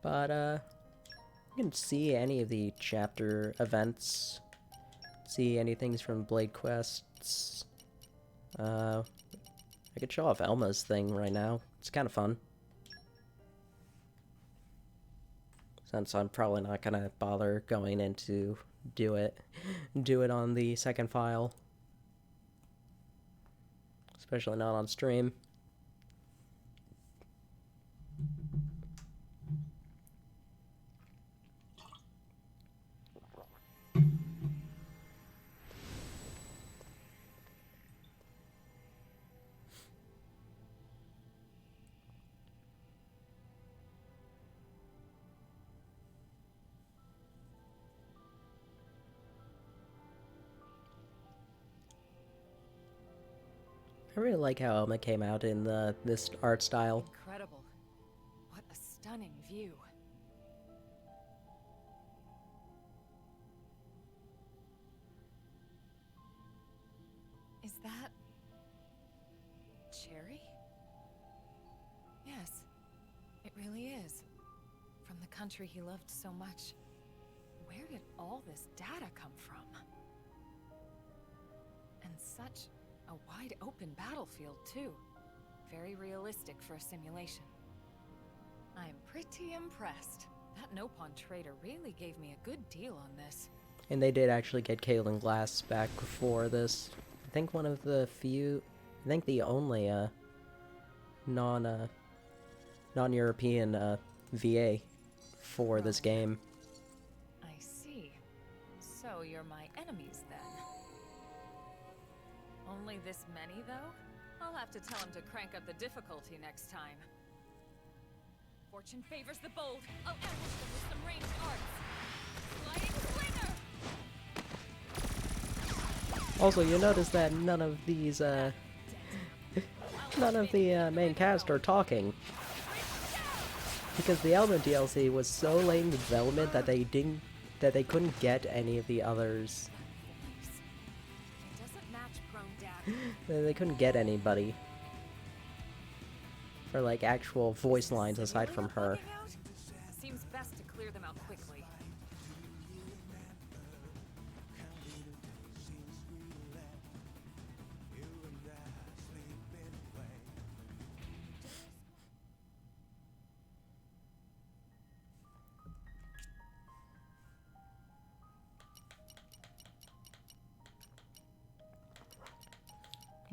But you can see any of the chapter events. See anything from Blade Quests. I could show off Elma's thing right now. It's kind of fun. Since I'm probably not gonna bother going in to do it on the second file. Especially not on stream. I really like how Elma came out in this art style. Incredible. What a stunning view. Is that Cherry? Yes, it really is. From the country he loved so much. Where did all this data come from? And such a wide open battlefield, too. very realistic for a simulation. I'm pretty impressed. That Nopon trader really gave me a good deal on this. And they did actually get Caitlin Glass back for this. I think one of the few, I think the only non-European VA for this game. I see. So you're my enemies then. Only this many though? I'll have to tell him to crank up the difficulty next time. Fortune favors the bold. I'll ambush them with some ranged arts. Sliding slinger! Also, you notice that none of these, none of the main cast are talking. Because the Element DLC was so late in development that they couldn't get any of the others. They couldn't get anybody for like actual voice lines aside from her. Seems best to clear them out quickly.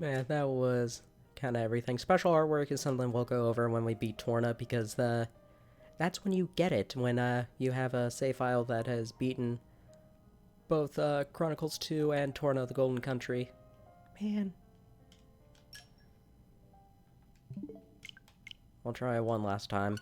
Man, that was kind of everything. Special artwork is something we'll go over when we beat Torna, because that's when you get it, when you have a save file that has beaten both Chronicles 2 and Torna the Golden Country. Man. I'll try one last time.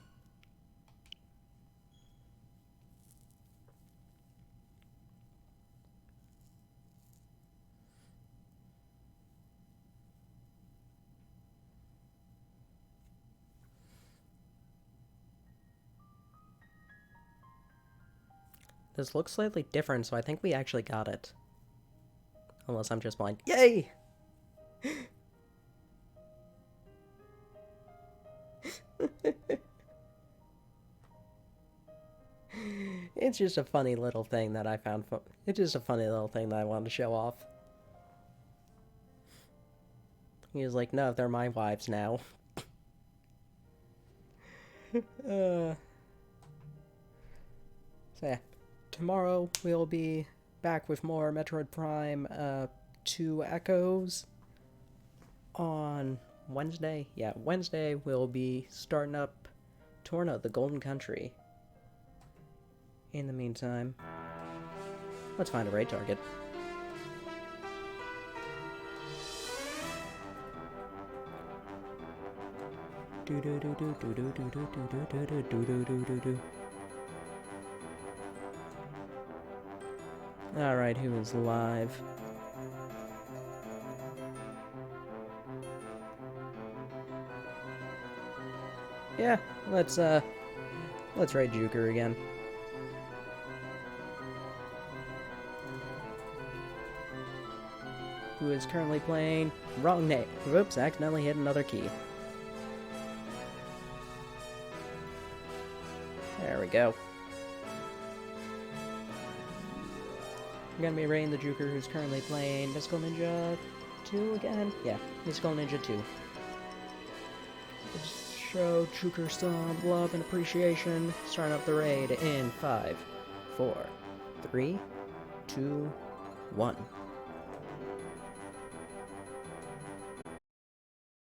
This looks slightly different, so I think we actually got it. Unless I'm just blind. Yay! It's just a funny little thing that I found. It's just a funny little thing that I wanted to show off. He was like, no, they're my wives now. So yeah. Tomorrow we'll be back with more Metroid Prime 2 Echoes. On Wednesday, yeah, Wednesday we'll be starting up Torna the Golden Country. In the meantime, let's find a raid target. Alright, who is live? Yeah, let's raid Juker again. Who is currently playing wrong name. Whoops, accidentally hit another key. There we go. I'm gonna be raiding the Juker who's currently playing Mystical Ninja 2 again? Yeah, Mystical Ninja 2. Just show Juker some love and appreciation. Starting up the raid in 5, 4, 3, 2, 1.